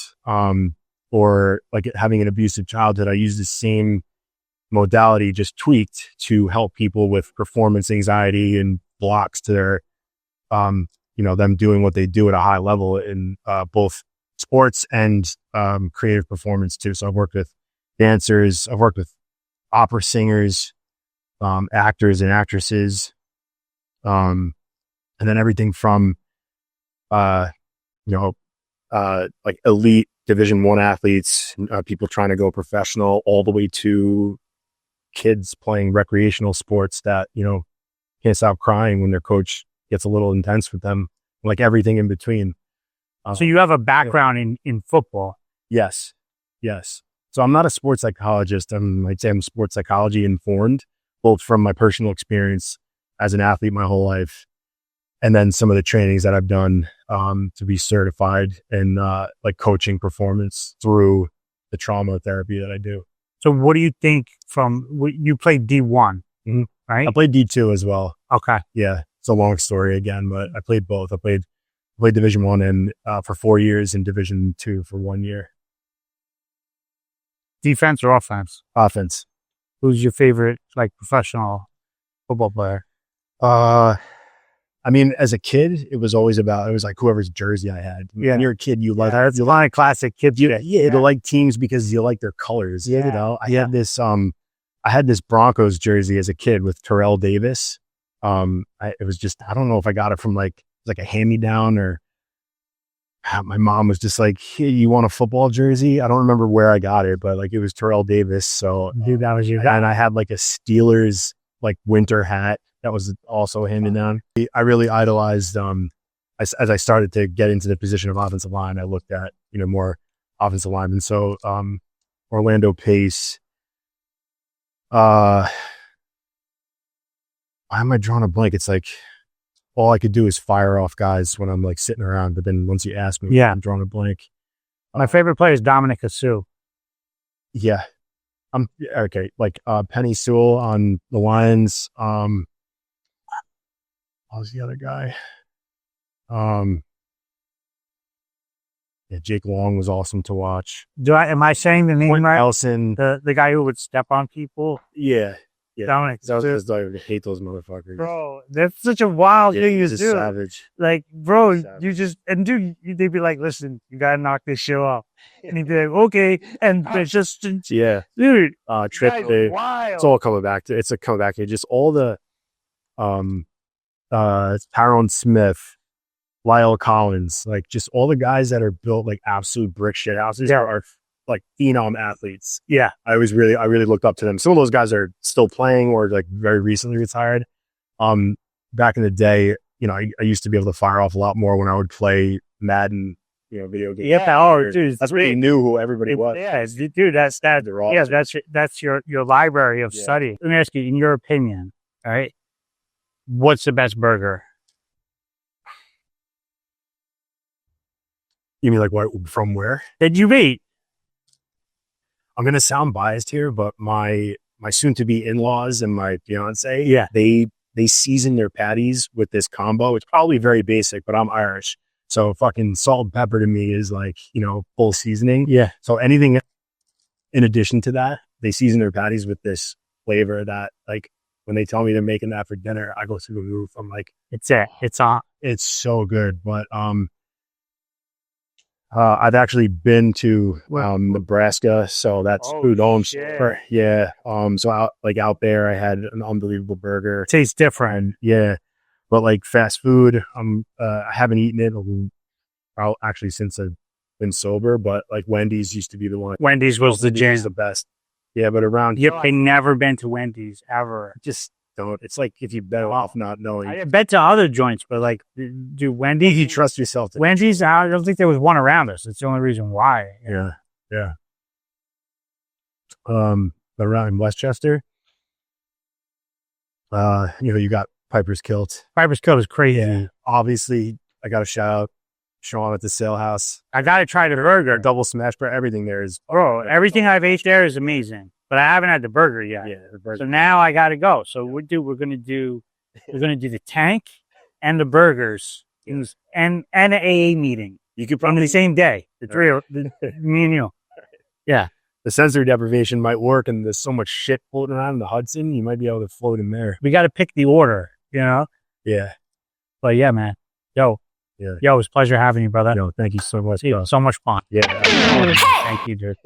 S1: or like having an abusive childhood. I use the same modality, just tweaked to help people with performance anxiety and blocks to their, them doing what they do at a high level in both sports and creative performance too. So I've worked with dancers, I've worked with opera singers, actors and actresses, and then everything from, like elite Division I athletes, people trying to go professional, all the way to kids playing recreational sports that, can't stop crying when their coach gets a little intense with them, like everything in between.
S2: So you have a background in football.
S1: Yes. So I'm not a sports psychologist. I'd say I'm sports psychology informed, both from my personal experience as an athlete my whole life, and then some of the trainings that I've done to be certified in like coaching performance through the trauma therapy that I do.
S2: So what do you think you played D1, right?
S1: I played D2 as well.
S2: Okay.
S1: Yeah. It's a long story again, but I played both. I played Division I and for 4 years and Division II for 1 year.
S2: Defense or offense?
S1: Offense.
S2: Who's your favorite, like, professional football player?
S1: I mean, as a kid, it was like whoever's jersey I had.
S2: Yeah.
S1: When you're a kid, you like,
S2: There's a lot of classic kids.
S1: you like teams because you like their colors.
S2: Yeah.
S1: I had this Broncos jersey as a kid with Terrell Davis. It was just, I don't know if I got it from like a hand-me-down or my mom was just like, hey, you want a football jersey? I don't remember where I got it, but like it was Terrell Davis. So
S2: dude, that was you.
S1: And I had like a Steelers like winter hat that was also handed down. I really idolized, as I started to get into the position of offensive line, I looked at, more offensive linemen. So, Orlando Pace, why am I drawing a blank? It's like, all I could do is fire off guys when I'm like sitting around. But then once you ask me, I'm drawing a blank.
S2: My favorite player is Dominic Sue.
S1: Yeah. Okay. Like, Penny Sewell on the Lions. What was the other guy? Jake Long was awesome to watch.
S2: Am I saying the name right?
S1: Nelson.
S2: The guy who would step on people?
S1: Yeah.
S2: Dominic.
S1: That was because I hate those motherfuckers.
S2: Bro, that's such a wild thing to do.
S1: Savage.
S2: Like, bro, they'd be like, listen, you gotta knock this shit off. And he'd be like, okay. And it's just, dude.
S1: Trip day. It's all coming back to, just all the, Tyrone Smith, Lyle Collins, like just all the guys that are built like absolute brick shit houses are like phenom athletes.
S2: Yeah.
S1: I really looked up to them. Some of those guys are still playing or like very recently retired. Back in the day, I used to be able to fire off a lot more when I would play Madden, video games.
S2: Yeah. Dude,
S1: that's when you knew who everybody was.
S2: Yeah, dude, that's your library of study. Let me ask you, in your opinion, all right, what's the best burger?
S1: You mean like what, from where?
S2: That you've ate?
S1: I'm going to sound biased here, but my soon-to-be in-laws and my fiance, they season their patties with this combo. It's probably very basic, but I'm Irish. So fucking salt and pepper to me is like, full seasoning.
S2: Yeah.
S1: So anything in addition to that, they season their patties with this flavor that, like, when they tell me they're making that for dinner, I go through the roof. I'm like,
S2: it's on.
S1: It's so good. But, I've actually been to Nebraska, so that's food home. So out there, I had an unbelievable burger.
S2: Tastes different,
S1: but like fast food, I haven't eaten it actually since I've been sober. But like Wendy's used to be the one.
S2: Wendy's was the best.
S1: Yeah, but around
S2: here, I've never been to Wendy's ever.
S1: Just don't. It's like if you bet off not knowing.
S2: I bet to other joints, but like, do Wendy's?
S1: You trust yourself.
S2: Wendy's, I don't think there was one around us. It's the only reason why.
S1: Yeah. But around in Westchester, you got Piper's Kilt.
S2: Piper's Kilt is crazy.
S1: Yeah. Obviously, I got to shout out Sean at the Sale House.
S2: I got to try the burger.
S1: Double smash, but everything there is.
S2: Bro, everything I've ate there is amazing. but I haven't had the burger yet.
S1: Yeah, the burger.
S2: So now I got to go. So we're gonna do the tank and the burgers and an AA meeting.
S1: You could
S2: On
S1: probably
S2: the same day, me and you. Yeah.
S1: the sensory deprivation might work, and there's so much shit floating around in the Hudson, you might be able to float in there.
S2: We got to pick the order,
S1: Yeah.
S2: But yeah, man. Yo, it was a pleasure having you, brother.
S1: Yo, thank you so much.
S2: So much fun.
S1: Yeah.
S2: Thank you, dude.